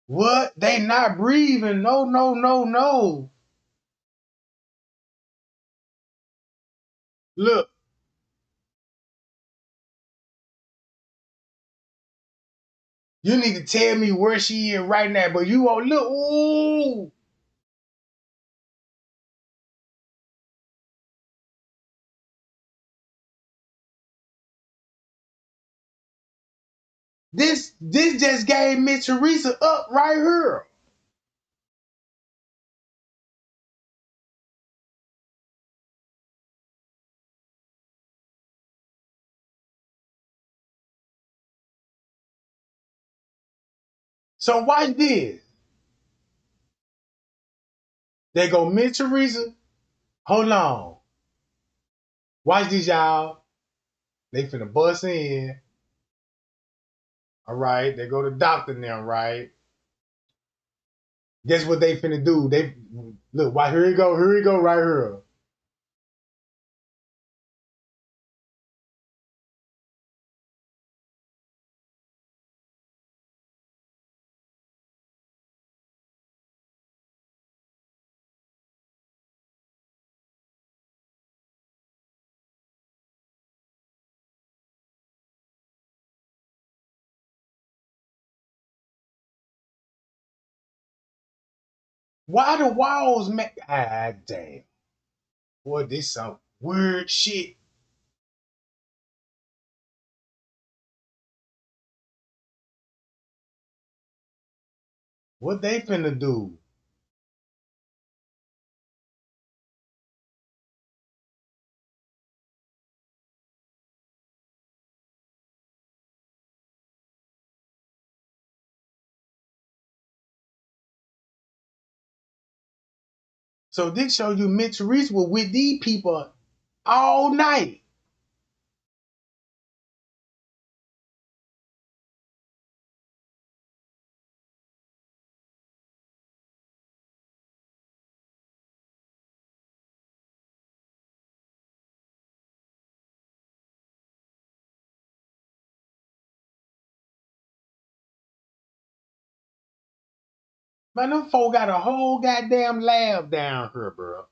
What? They not breathing. No, no, no, no. Look, you need to tell me where she is right now, but you won't look. Ooh. This just gave Miss Teresa up right here. So watch this. They go Miss Teresa. Hold on. Watch this, y'all. They finna bust in. All right. They go to doctor now, right? Guess what they finna do? They look. Why? Here we go. Here we go. Right here. Why the walls make? Ah, damn. Boy, this some weird shit. What they finna do? So this show you Mitch Reese was with these people all night. Man, them folk got a whole goddamn lab down here, bro.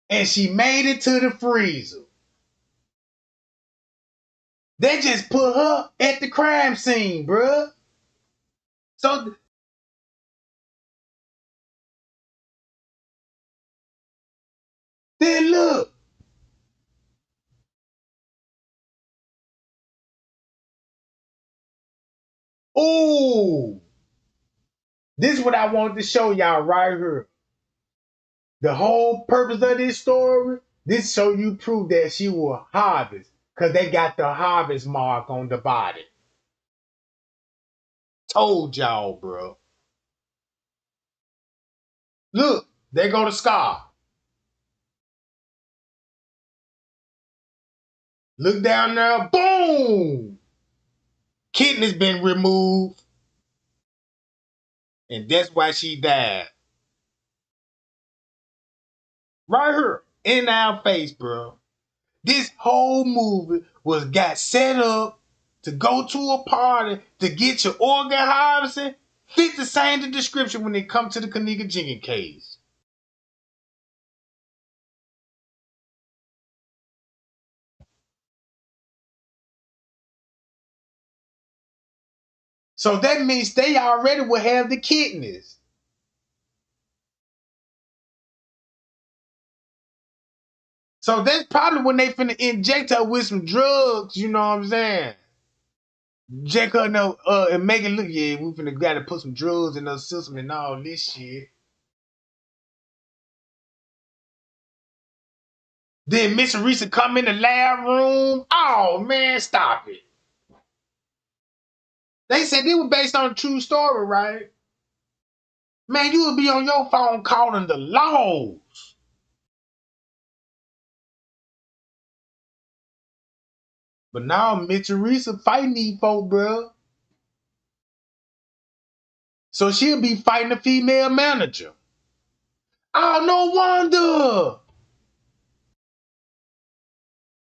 And she made it to the freezer. They just put her at the crime scene, bro. So then look, Ooh, this is what I wanted to show y'all right here. The whole purpose of this story, this show you prove that she will harvest, because they got the harvest mark on the body. Told y'all, bro. Look, there go the scar. Look down there, boom! Kidney's been removed, and that's why she died. Right here, in our face, bro. This whole movie was got set up to go to a party to get your organ harvesting. Fit the same description when it comes to the Kenneka Jenkine case. So that means they already will have the kidneys. So that's probably when they finna inject her with some drugs, you know what I'm saying? Inject her and make it look, yeah, we finna gotta put some drugs in her system and all this shit. Then Miss Risa come in the lab room. Oh man, stop it. They said they were based on a true story, right? Man, you would be on your phone calling the laws. But now Mitch and Risa fighting these folk, bro. So she'll be fighting the female manager. Oh, no wonder.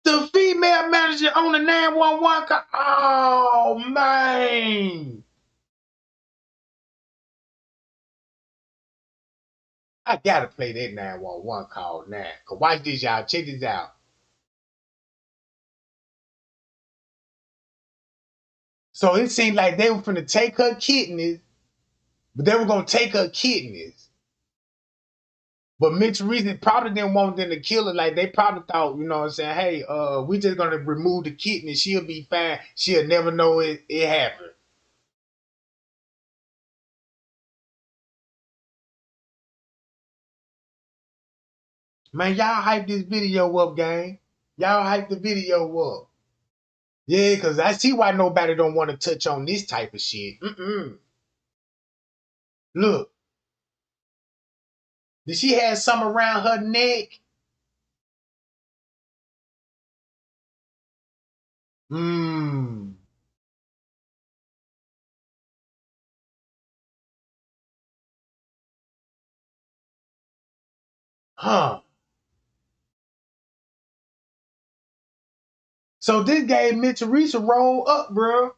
The female manager on the 911 call. Oh, man. I gotta play that 911 call now. Cause watch this, y'all. Check this out. So it seemed like they were finna take her kidneys, but they were gonna take her kidneys. But Mitch Reason probably didn't want them to kill her. Like they probably thought, you know what I'm saying, hey, we just gonna remove the kidney, she'll be fine. She'll never know it happened. Man, y'all hype this video up, gang. Y'all hype the video up. Yeah, cause I see why nobody don't want to touch on this type of shit. Look, did she have some around her neck? Mmm. Huh. So this gave Mitch Teresa roll up, bro.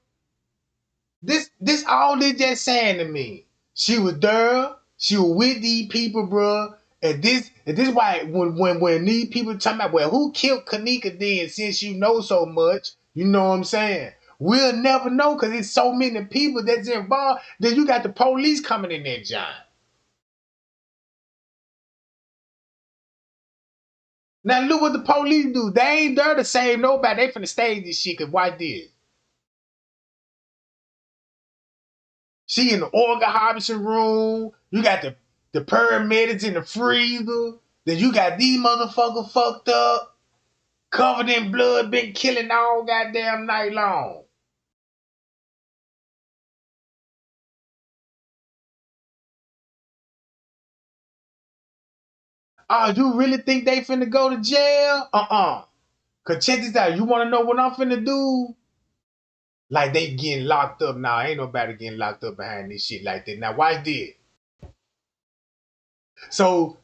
This all they just saying to me. She was there. She was with these people, bro. And this why when these people talking about, well, who killed Kenneka then? Since you know so much, you know what I'm saying. We'll never know because there's so many people that's involved. Then you got the police coming in there, John. Now look what the police do. They ain't there to save nobody. They finna stage this shit. Cause why this? She in the organ harvesting room. You got the paramedics in the freezer. Then you got these motherfuckers fucked up, covered in blood, been killing all goddamn night long. Oh, you really think they finna go to jail? Cause check this out. You wanna know what I'm finna do? Like they getting locked up now. Ain't nobody getting locked up behind this shit like that. Now why did? So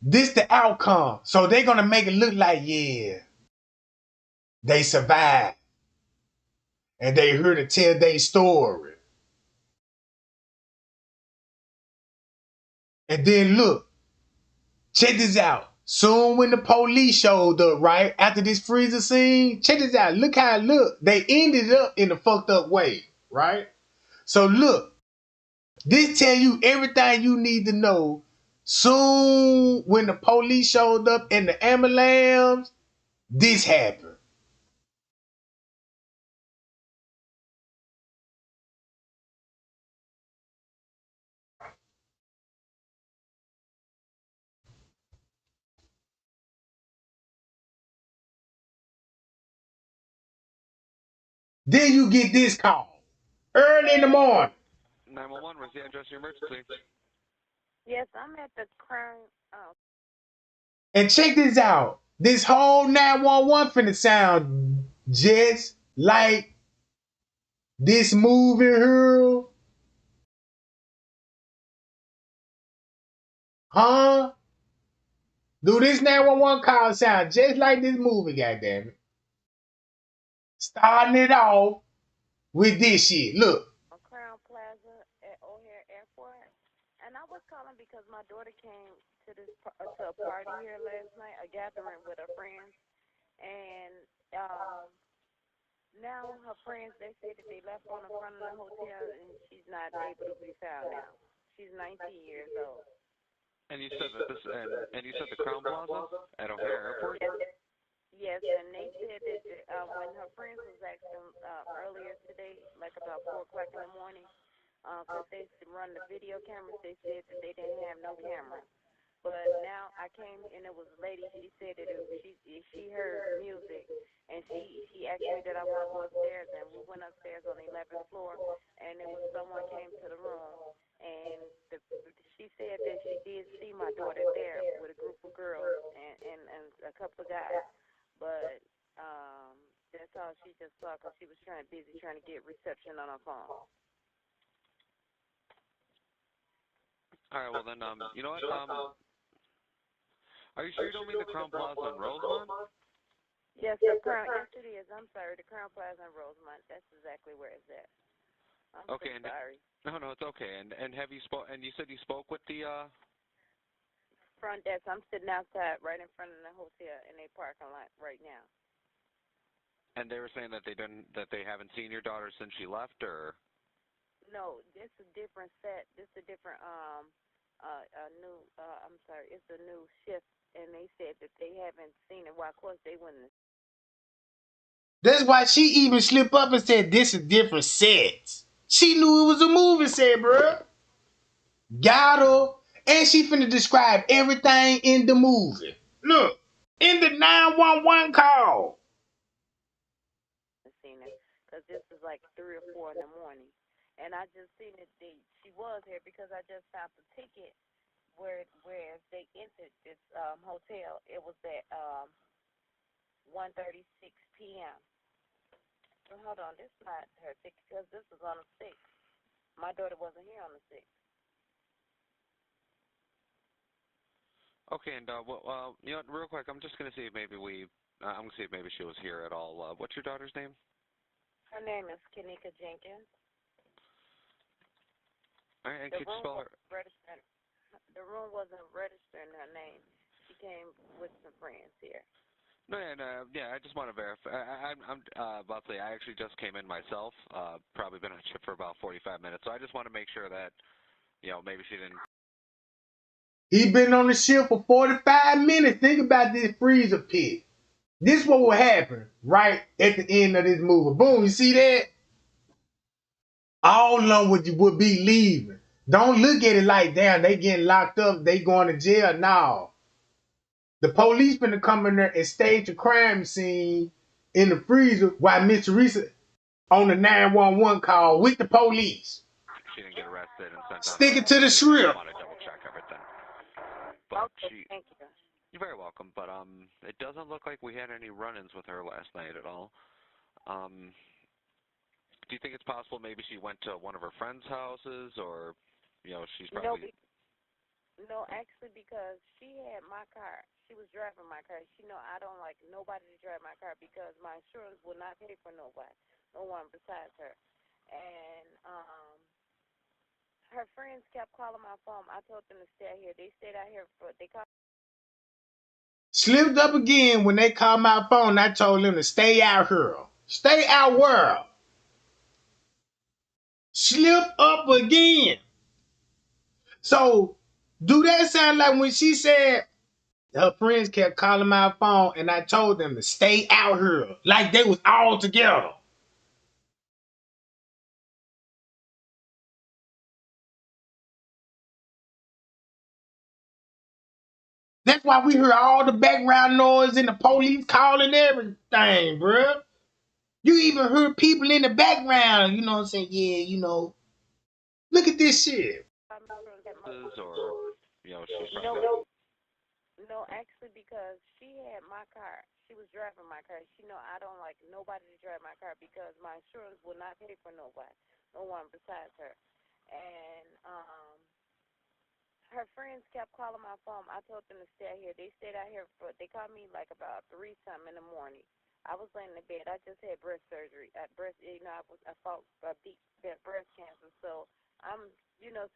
this the outcome. So they gonna make it look like, yeah, they survived. And they here to tell their story. And then look, check this out. Soon when the police showed up, right, after this freezer scene, check this out. Look how it looked. They ended up in a fucked up way, right? So look, this tell you everything you need to know. Soon when the police showed up in the ambulance, this happened. Then you get this call early in the morning. 911, where's the address of your emergency? Yes, I'm at the Crown. Oh, And check this out. This whole 911 finna sound just like this movie here. Huh? Do this 911 call sound just like this movie, goddammit. Starting it off with this shit. Look. Crown Plaza at O'Hare Airport, and I was calling because my daughter came to to a party here last night, a gathering with her friends, and now her friends they say that they left on the front of the hotel, and she's not able to be found now. She's 19 years old. And you said that this, and you said the Crown Plaza at O'Hare Airport? Yes, and they said that when her friends was asking earlier today, like about 4 o'clock in the morning, because they run the video cameras, they said that they didn't have no camera. But now I came and it was a lady. She said that she heard music, and she asked me that I want to go upstairs, and we went upstairs on the 11th floor, and it was someone came to the room, and she said that she did see my daughter there with a group of girls and a couple of guys, but that's all she just saw because she was busy trying to get reception on her phone. All right, well then, you know what, are you sure you don't mean the Crown Plaza in Rosemont? Yes, the Crown. Yes, it is. I'm sorry, the Crown Plaza in Rosemont. That's exactly where it's at. I'm Okay, so sorry. No, it's okay. And have you and you said you spoke with the Front desk. I'm sitting outside, right in front of the hotel in a parking lot right now. and they were saying that they haven't seen your daughter since she left, or? No, this is a different set. This is a different new. I'm sorry, it's a new shift, and they said that they haven't seen it. Well, of course they wouldn't. That's why she even slipped up and said this is different sets. She knew it was a movie set, bro. Got her. And she finna describe everything in the movie. Look, in the 911 call. Seen her because this is like 3 or 4 in the morning, and I just seen that she was here because I just found the ticket where they entered this hotel. It was at 1:36 p.m. So hold on, this is not her ticket because this is on the 6th. My daughter wasn't here on the 6th. Okay, and well, you know, real quick, I'm just gonna see if maybe I'm gonna see if maybe she was here at all. What's your daughter's name? Her name is Kenneka Jenkine. All right, and could you spell her? The room wasn't registering her name. She came with some friends here. No, yeah, I just want to verify. I'm about to say I actually just came in myself. Probably been on shift for about 45 minutes, so I just want to make sure that, you know, maybe she didn't. He been on the ship for 45 minutes. Think about this freezer pit. This what will happen right at the end of this movie. Boom, you see that? All of them would be leaving. Don't look at it like, damn, they getting locked up, they going to jail. No. The police finna come in there and stage a crime scene in the freezer while Miss Teresa on the 911 call with the police. She didn't get arrested and sent on. Stick it to the script. I want to double check everything. But okay, thank you. You're very welcome. But it doesn't look like we had any run-ins with her last night at all. Do you think it's possible maybe she went to one of her friends' houses, or, you know, she's probably... No, actually, because she had my car. She was driving my car. She know I don't like nobody to drive my car because my insurance will not pay for nobody, no one besides her. And her friends kept calling my phone. I told them to stay out here. They stayed out here they called. Slipped up again when they called my phone. I told them to stay out here. Stay out where? Slip up again. So, do that sound like when she said her friends kept calling my phone and I told them to stay out here? Like they was all together. That's why we hear all the background noise and the police calling everything, bruh. You even heard people in the background, you know what I'm saying? Yeah, look at this shit. I'm sure that my Or, she's no, probably. no, actually, because she had my car. She was driving my car. She know I don't like nobody to drive my car because my insurance will not pay for nobody, no one besides her. And her friends kept calling my phone. I told them to stay out here. They stayed out here they called me like about 3 something in the morning. I was laying in bed. I just had breast surgery. I fought deep breast cancer. So I'm,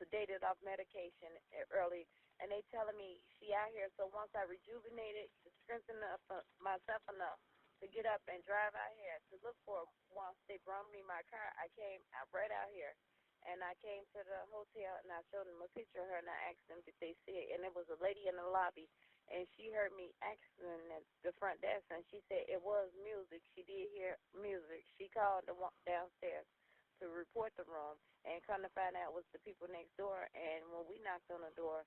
sedated off medication early. And they telling me she out here. So once I rejuvenated, strengthened up myself enough to get up and drive out here to look for, once they brought me my car, I came right out here. And I came to the hotel and I showed them a picture of her and I asked them did they see it. And it was a lady in the lobby and she heard me asking at the front desk and she said it was music. She did hear music. She called the one downstairs to report the room and come to find out it was the people next door. And when we knocked on the door,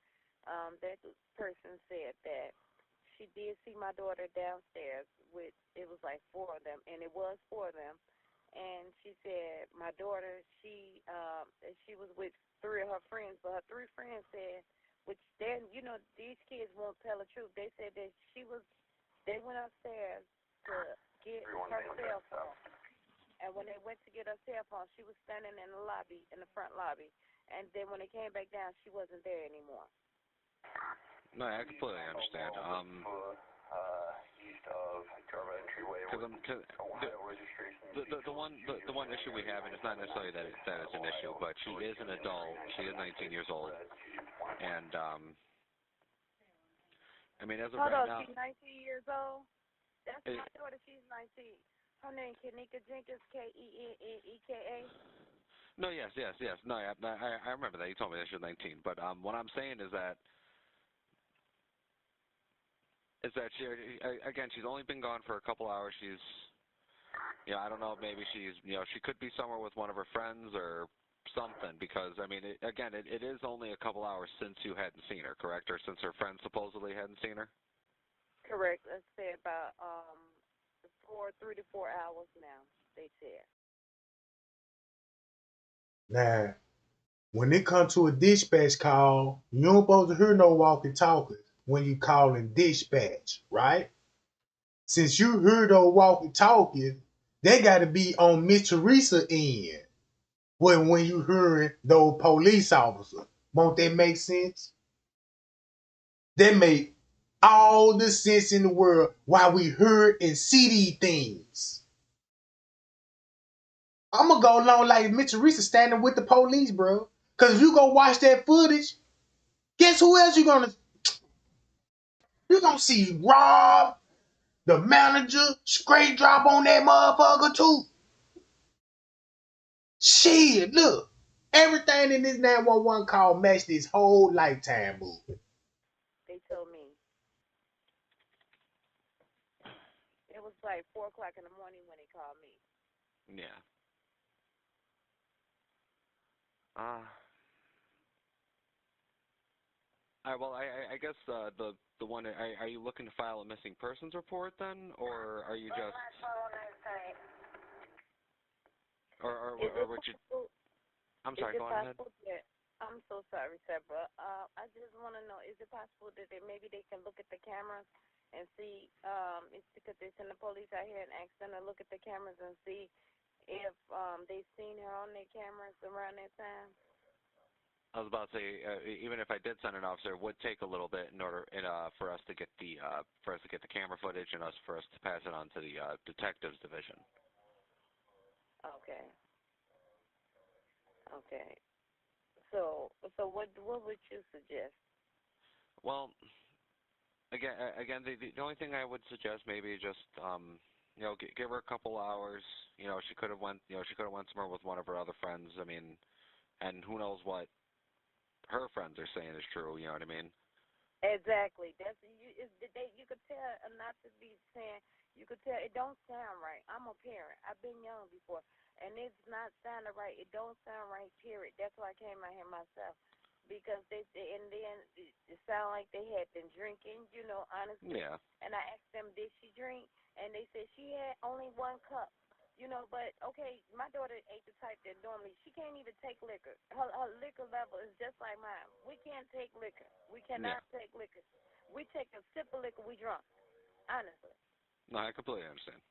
that person said that she did see my daughter downstairs with, it was like four of them, and it was four of them. And she said my daughter, she was with three of her friends, but her three friends said, which then these kids won't tell the truth. They said that they went upstairs to get her cell phone, and when they went to get her cell phone, she was standing in the lobby, in the front lobby, and then when they came back down, she wasn't there anymore. No, I completely understand. The one issue we have, and it's not necessarily that it's an issue, but she is an adult. She is 19 years old, and I mean, as of Hold right on, now, she's 19 years old? That's my daughter, she's 19. Her name Kenneka Jenkins, Kenneka. No, yes. No, I remember that. You told me that she was 19, but what I'm saying is that she, again, she's only been gone for a couple hours. She's, I don't know, maybe she's, she could be somewhere with one of her friends or something, because, I mean, it is only a couple hours since you hadn't seen her, correct? Or since her friends supposedly hadn't seen her? Correct. Let's say about 3 to 4 hours now, they said. Now, when it comes to a dispatch call, you don't supposed to hear no walkie-talkies when you calling dispatch, right? Since you heard those walkie-talkies, they got to be on Miss Teresa end when you hearing those police officers. Won't that make sense? That make all the sense in the world why we heard and see these things. I'm gonna go along like Miss Teresa standing with the police, bro. Cause if you go watch that footage, guess who else you gonna see Rob, the manager, straight drop on that motherfucker too. Shit, look. Everything in this 911 call matched this whole Lifetime movie. They told me. It was like 4 o'clock in the morning when they called me. Yeah. Well, I guess the one, are you looking to file a missing persons report then, or are you just, or would you? I'm sorry, go on ahead. I'm so sorry, sir, but I just want to know, is it possible that maybe they can look at the cameras and see, it's because they send the police out here and ask them to look at the cameras and see if they've seen her on their cameras around that time? I was about to say, even if I did send an officer, it would take a little bit in order for us to get the camera footage and for us to pass it on to the detectives division. Okay. Okay. So what would you suggest? Well, again, the only thing I would suggest maybe just give her a couple hours. She could have went somewhere with one of her other friends. I mean, and who knows what her friends are saying is true. You know what I mean? Exactly. That's you. You could tell, not to be saying. You could tell it don't sound right. I'm a parent. I've been young before, and it's not sounding right. It don't sound right. Period. That's why I came out here myself, because and then it sounded like they had been drinking. Honestly. Yeah. And I asked them, did she drink? And they said she had only 1 cup. You know, but okay, my daughter ain't the type that normally she can't even take liquor. Her liquor level is just like mine. We can't take liquor. We Yeah. cannot take liquor. We take a sip of liquor, we drunk. Honestly. No, I completely understand.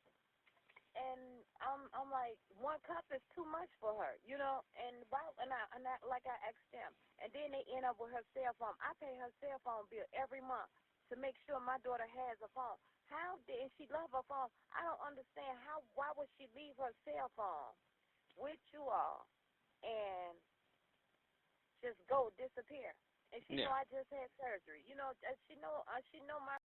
And I'm like, one cup is too much for her, you know. And like I asked them, and then they end up with her cell phone. I pay her cell phone bill every month to make sure my daughter has a phone. How did she love her phone? I don't understand how. Why would she leave her cell phone with you all and just go disappear? And she know Yeah. I just had surgery. You know, she know my.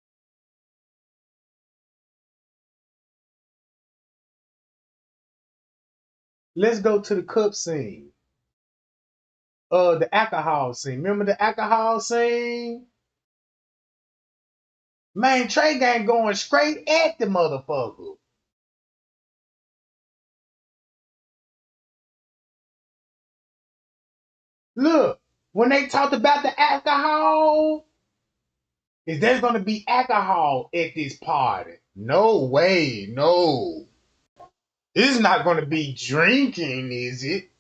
Let's go to the cup scene. The alcohol scene. Remember the alcohol scene? Man, Trey gang going straight at the motherfucker. Look, when they talked about the alcohol, is there's gonna be alcohol at this party? No way, no. It's not gonna be drinking, is it?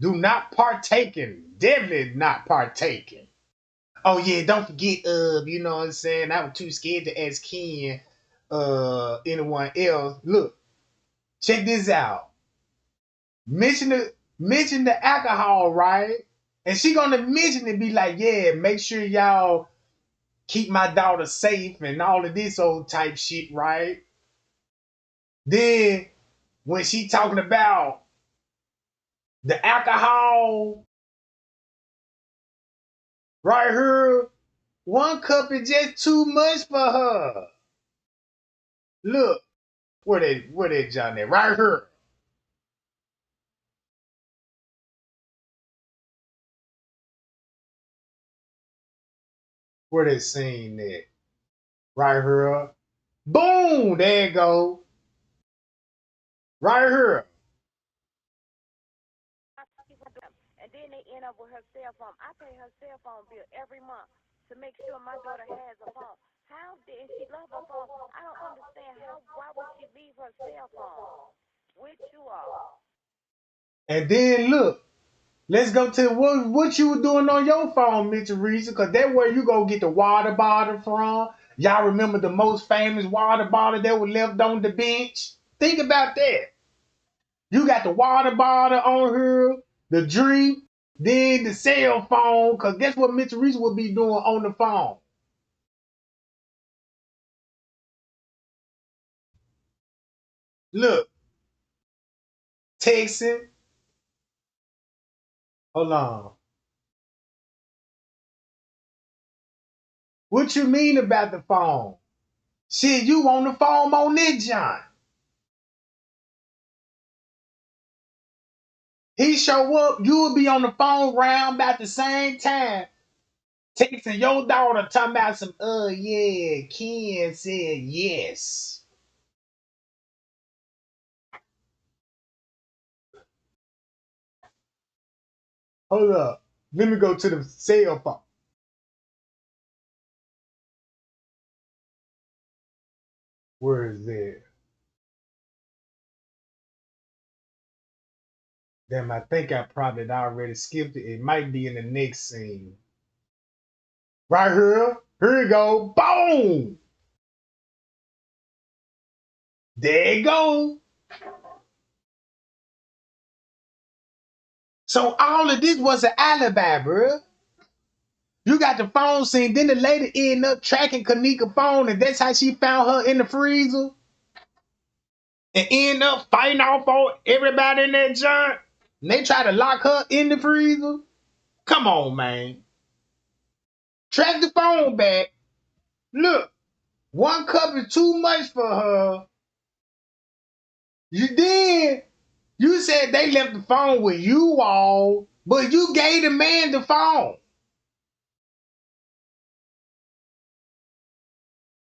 Do not partaking. Definitely not partaking. Oh yeah, don't forget, you know what I'm saying? I was too scared to ask Ken, anyone else. Look, check this out. Mention the alcohol, right? And she gonna mention it, be like, yeah, make sure y'all keep my daughter safe and all of this old type shit, right? Then when she talking about the alcohol right here, one cup is just too much for her. Look, where they John at? Right here. Where they saying that? Right here. Boom! There you go. Right here. And then they end up with her cell phone. I pay her cell phone bill every month to make sure my daughter has a phone. How did she love her phone? I don't understand how. Why would she leave her cell phone with you all? And then look, let's go to what you were doing on your phone, Mitchell Reese, because that's where you go get the water bottle from. Y'all remember the most famous water bottle that was left on the bench? Think about that. You got the water bottle on here, the drink, then the cell phone, because guess what Mitchell Reese will be doing on the phone? Look, texting. Hold on. What you mean about the phone? Shit, you on the phone on this John. He show up, you will be on the phone round about the same time, texting your daughter talking about some, yeah, Ken said yes. Hold up. Let me go to the cell phone. Where is it? Damn, I think I probably already skipped it. It might be in the next scene. Right here. Here you go. Boom! There you go. So all of this was an alibi, bro. You got the phone scene, then the lady end up tracking Kenneka's phone, and that's how she found her in the freezer and end up fighting off all everybody in that junk. And they try to lock her in the freezer. Come on, man. Track the phone back. Look, one cup is too much for her. You said they left the phone with you all, but you gave the man the phone.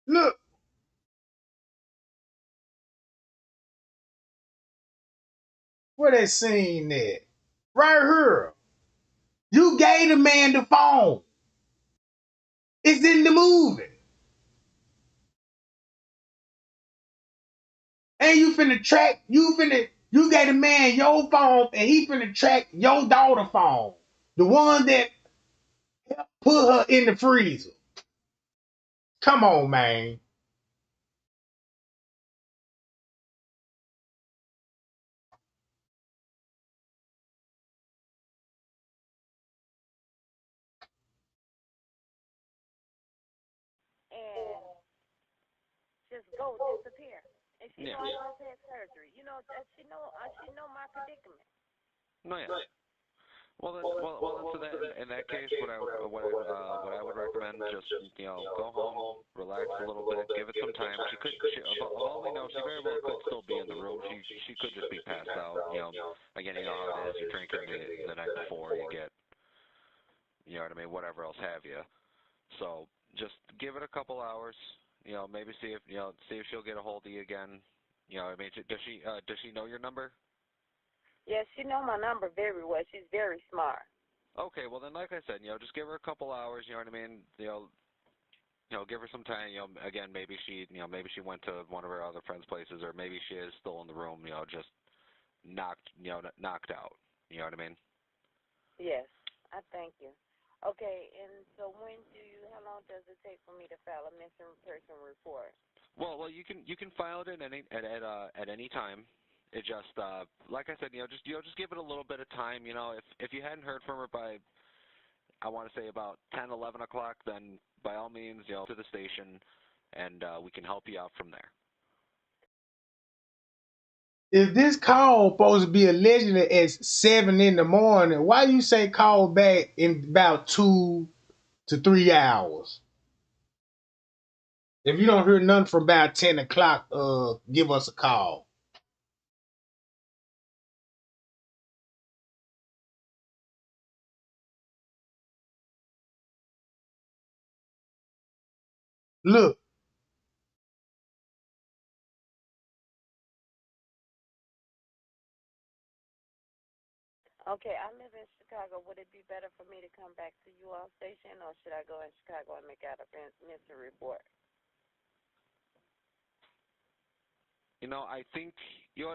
Look, where they seen that? Right here. You gave the man the phone. It's in the movie. And you got a man your phone and he finna track your daughter phone. The one that put her in the freezer. Come on, man. and just go disappear. And she know I just had surgery. You know, she know my predicament. No, yeah. Well then, so that in that case, what I would recommend, just go home, relax a little bit, give it some time. Of all we know, she very well could still be in the room. She could just be passed out. Again, you know how it is. You're drinking the night before, you get, you know what I mean, whatever else have you. So just give it a couple hours. Maybe see if she'll get a hold of you again. I mean, does she know your number? Yeah, she know my number very well. She's very smart. Okay, well then, like I said, just give her a couple hours. You know what I mean? Give her some time. Again, maybe she went to one of her other friends' places, or maybe she is still in the room. Just knocked out. You know what I mean? Yes, I thank you. Okay, and so how long does it take for me to file a missing person report? Well, you can file it at any time. It just like I said, just give it a little bit of time. If you hadn't heard from her by, I want to say, about 10, 11 o'clock, then by all means, to the station, and we can help you out from there. If this call supposed to be allegedly at 7 in the morning, why you say call back in about 2 to 3 hours? If you don't hear nothing from about 10 o'clock, give us a call. Look, Okay, I live in Chicago. Would it be better for me to come back to you all station, or should I go in Chicago and make out a missing report? I think you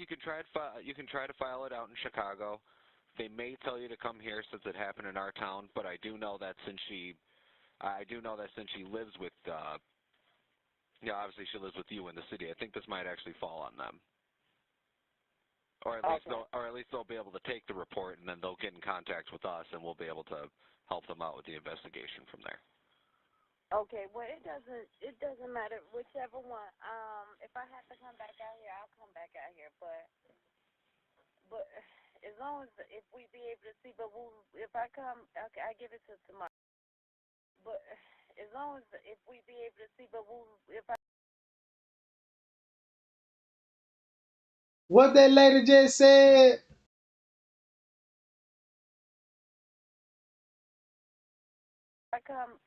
can try to file it out in Chicago. They may tell you to come here since it happened in our town, but I do know that since she lives with obviously she lives with you in the city, I think this might actually fall on them. Or at least they'll be able to take the report, and then they'll get in contact with us, and we'll be able to help them out with the investigation from there. Okay, well it doesn't matter whichever one. If I have to come back out here, I'll come back out here. But as long as if we be able to see, if I come, okay, I give it to tomorrow. But as long as if we be able to see, if I what that lady just said? come,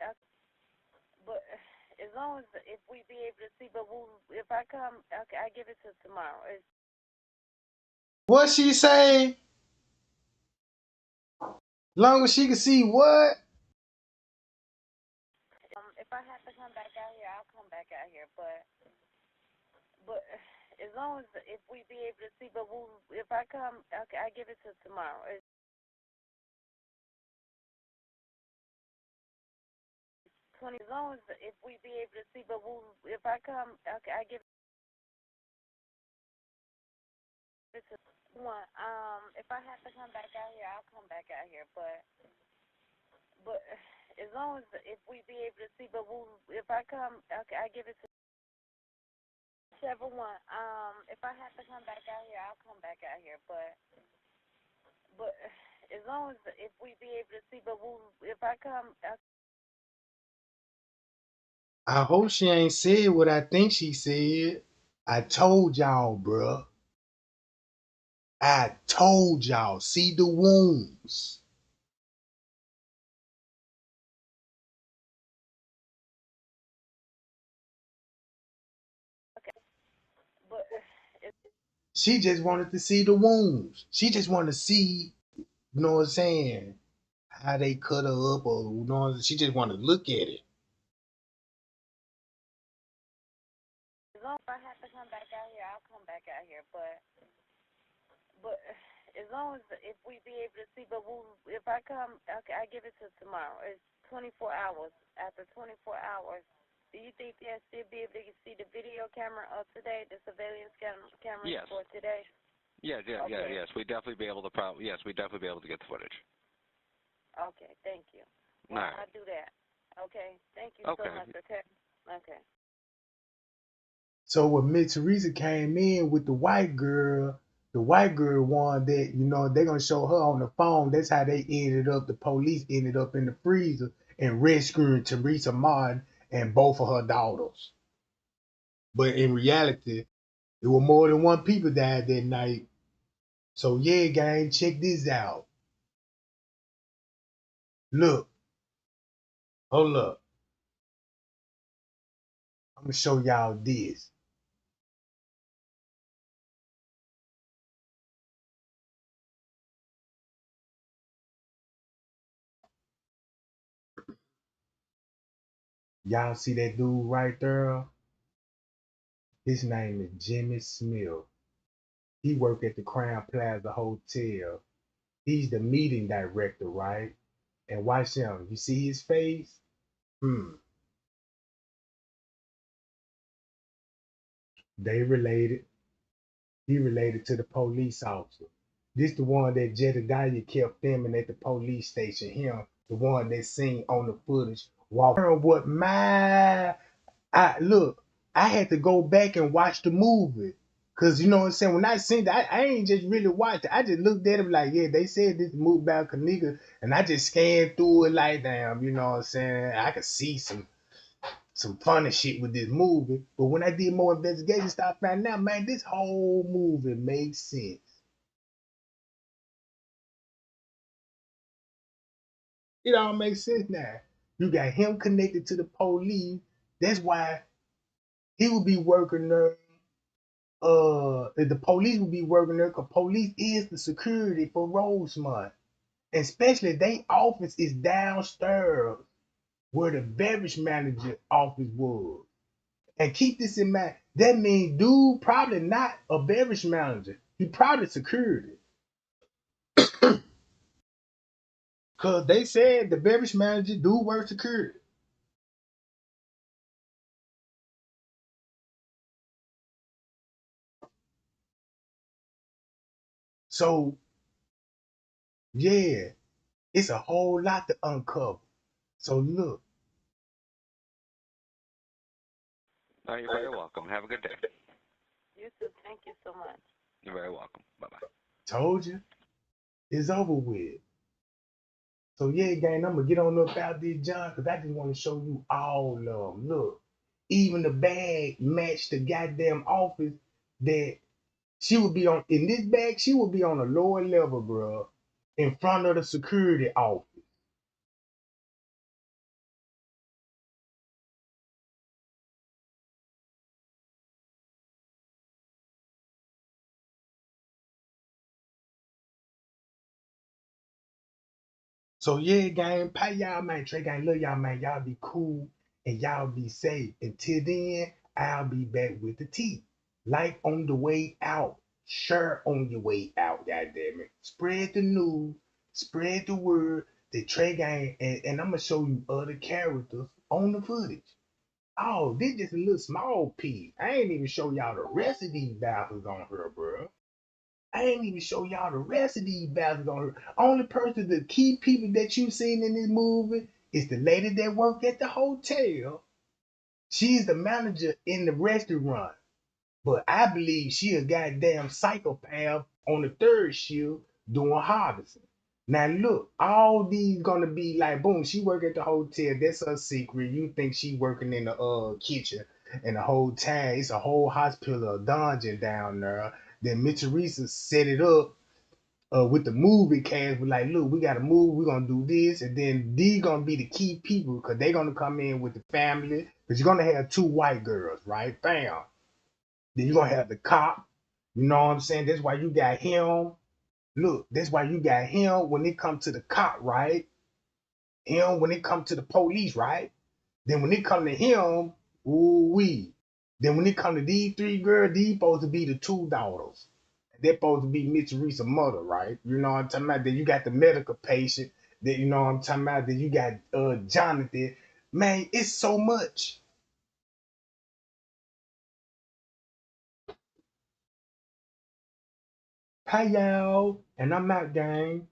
but as long as if we be able to see, if I come, okay, I give it to tomorrow. What she say? Long as she can see what? If I have to come back out here, I'll come back out here. But as long as if we be able to see, if I come, okay, I give it to tomorrow. 20. As long as if we be able to see, if I come, okay, I give it to one. If I have to come back out here, I'll come back out here. But as long as if we be able to see, if I come, okay, I give it to whichever one. If I have to come back out here, I'll come back out here. But as long as if we be able to see, if I come, I hope she ain't said what I think she said. I told y'all, bruh. I told y'all. See the wounds. okay. But She just wanted to see the wounds. She just wanted to see, you know what I'm saying, how they cut her up, or you know, she just wanted to look at it. as long back out here. But as long as if we be able to see, but if I come, okay, I give it to tomorrow. It's 24 hours. After 24 hours, do you think they'll still be able to see the video camera of today, the surveillance cameras Yes. for today? Yes. We definitely be able to Yes, we definitely be able to get the footage. Okay, thank you. Well, All right. I'll do that. Okay, thank you Okay. so much. Okay. So when Miss Teresa came in with the white girl one that, they're gonna show her on the phone. That's how the police ended up in the freezer and rescuing Teresa Martin and both of her daughters. But in reality, it was more than one people died that night. So yeah, gang, check this out. Look, hold up. I'm gonna show y'all this. Y'all see that dude right there? His name is Jimmy Smith. He worked at the Crown Plaza Hotel. He's the meeting director, right? And watch him. You see his face? They related. He related to the police officer. This the one that Jedediah kept filming at the police station. Him, the one that seen on the footage. Walking. What my I look, I had to go back and watch the movie. Cause you know what I'm saying? When I seen that, I ain't just really watched it. I just looked at it like, yeah, they said this movie about Kenneka, and I just scanned through it like, damn, you know what I'm saying? I could see some funny shit with this movie. But when I did more investigation, started finding out, man, this whole movie made sense. It all makes sense now. You got him connected to the police. That's why he would be working there. The police will be working there because police is the security for Rosemont. Especially they office is downstairs where the beverage manager office was. And keep this in mind. That means dude probably not a beverage manager. He probably security. Cause they said the beverage manager do work security. So yeah, it's a whole lot to uncover. So look, You're very welcome. Have a good day. You too. Thank you so much. You're very welcome. Bye-bye. told you, it's over with. So yeah, gang, I'm gonna get on up out this John because I just want to show you all of them. Look, even the bag matched the goddamn office that she would be on. In this bag, she would be on a lower level, bro, in front of the security office. So yeah, gang, pay y'all, man. Trey gang, love y'all, man. Y'all be cool and y'all be safe. Until then, I'll be back with the tea. Like on the way out. Share on your way out, goddamn it. Spread the news, spread the word, the Trey gang, and I'm gonna show you other characters on the footage. Oh, this just a little small piece. I ain't even show y'all the rest of these battles on her, bro. I ain't even show y'all the rest of these bastards on her. Only person, the key people that you seen in this movie is the lady that worked at the hotel. She's the manager in the restaurant. But I believe she a goddamn psychopath on the third shift doing harvesting. Now look, all these gonna be like, boom, she work at the hotel. That's her secret. You think she working in the kitchen, and the whole time it's a whole hospital, a dungeon down there. Then Miss Teresa set it up with the movie cast. We're like, look, we got to move. We're gonna do this, and then these gonna be the key people because they're gonna come in with the family. Because you're gonna have two white girls, right? Bam. Then you're gonna have the cop. You know what I'm saying? That's why you got him. Look, that's why you got him when it comes to the cop, right? Him when it comes to the police, right? Then when it come to him, ooh wee. Then when it come to these three girls, these supposed to be the two daughters. They're supposed to be Mitch Reese's mother, right? You know what I'm talking about? Then you got the medical patient. That you know what I'm talking about? Then you got Jonathan. Man, it's so much. Hi y'all, and I'm out, gang.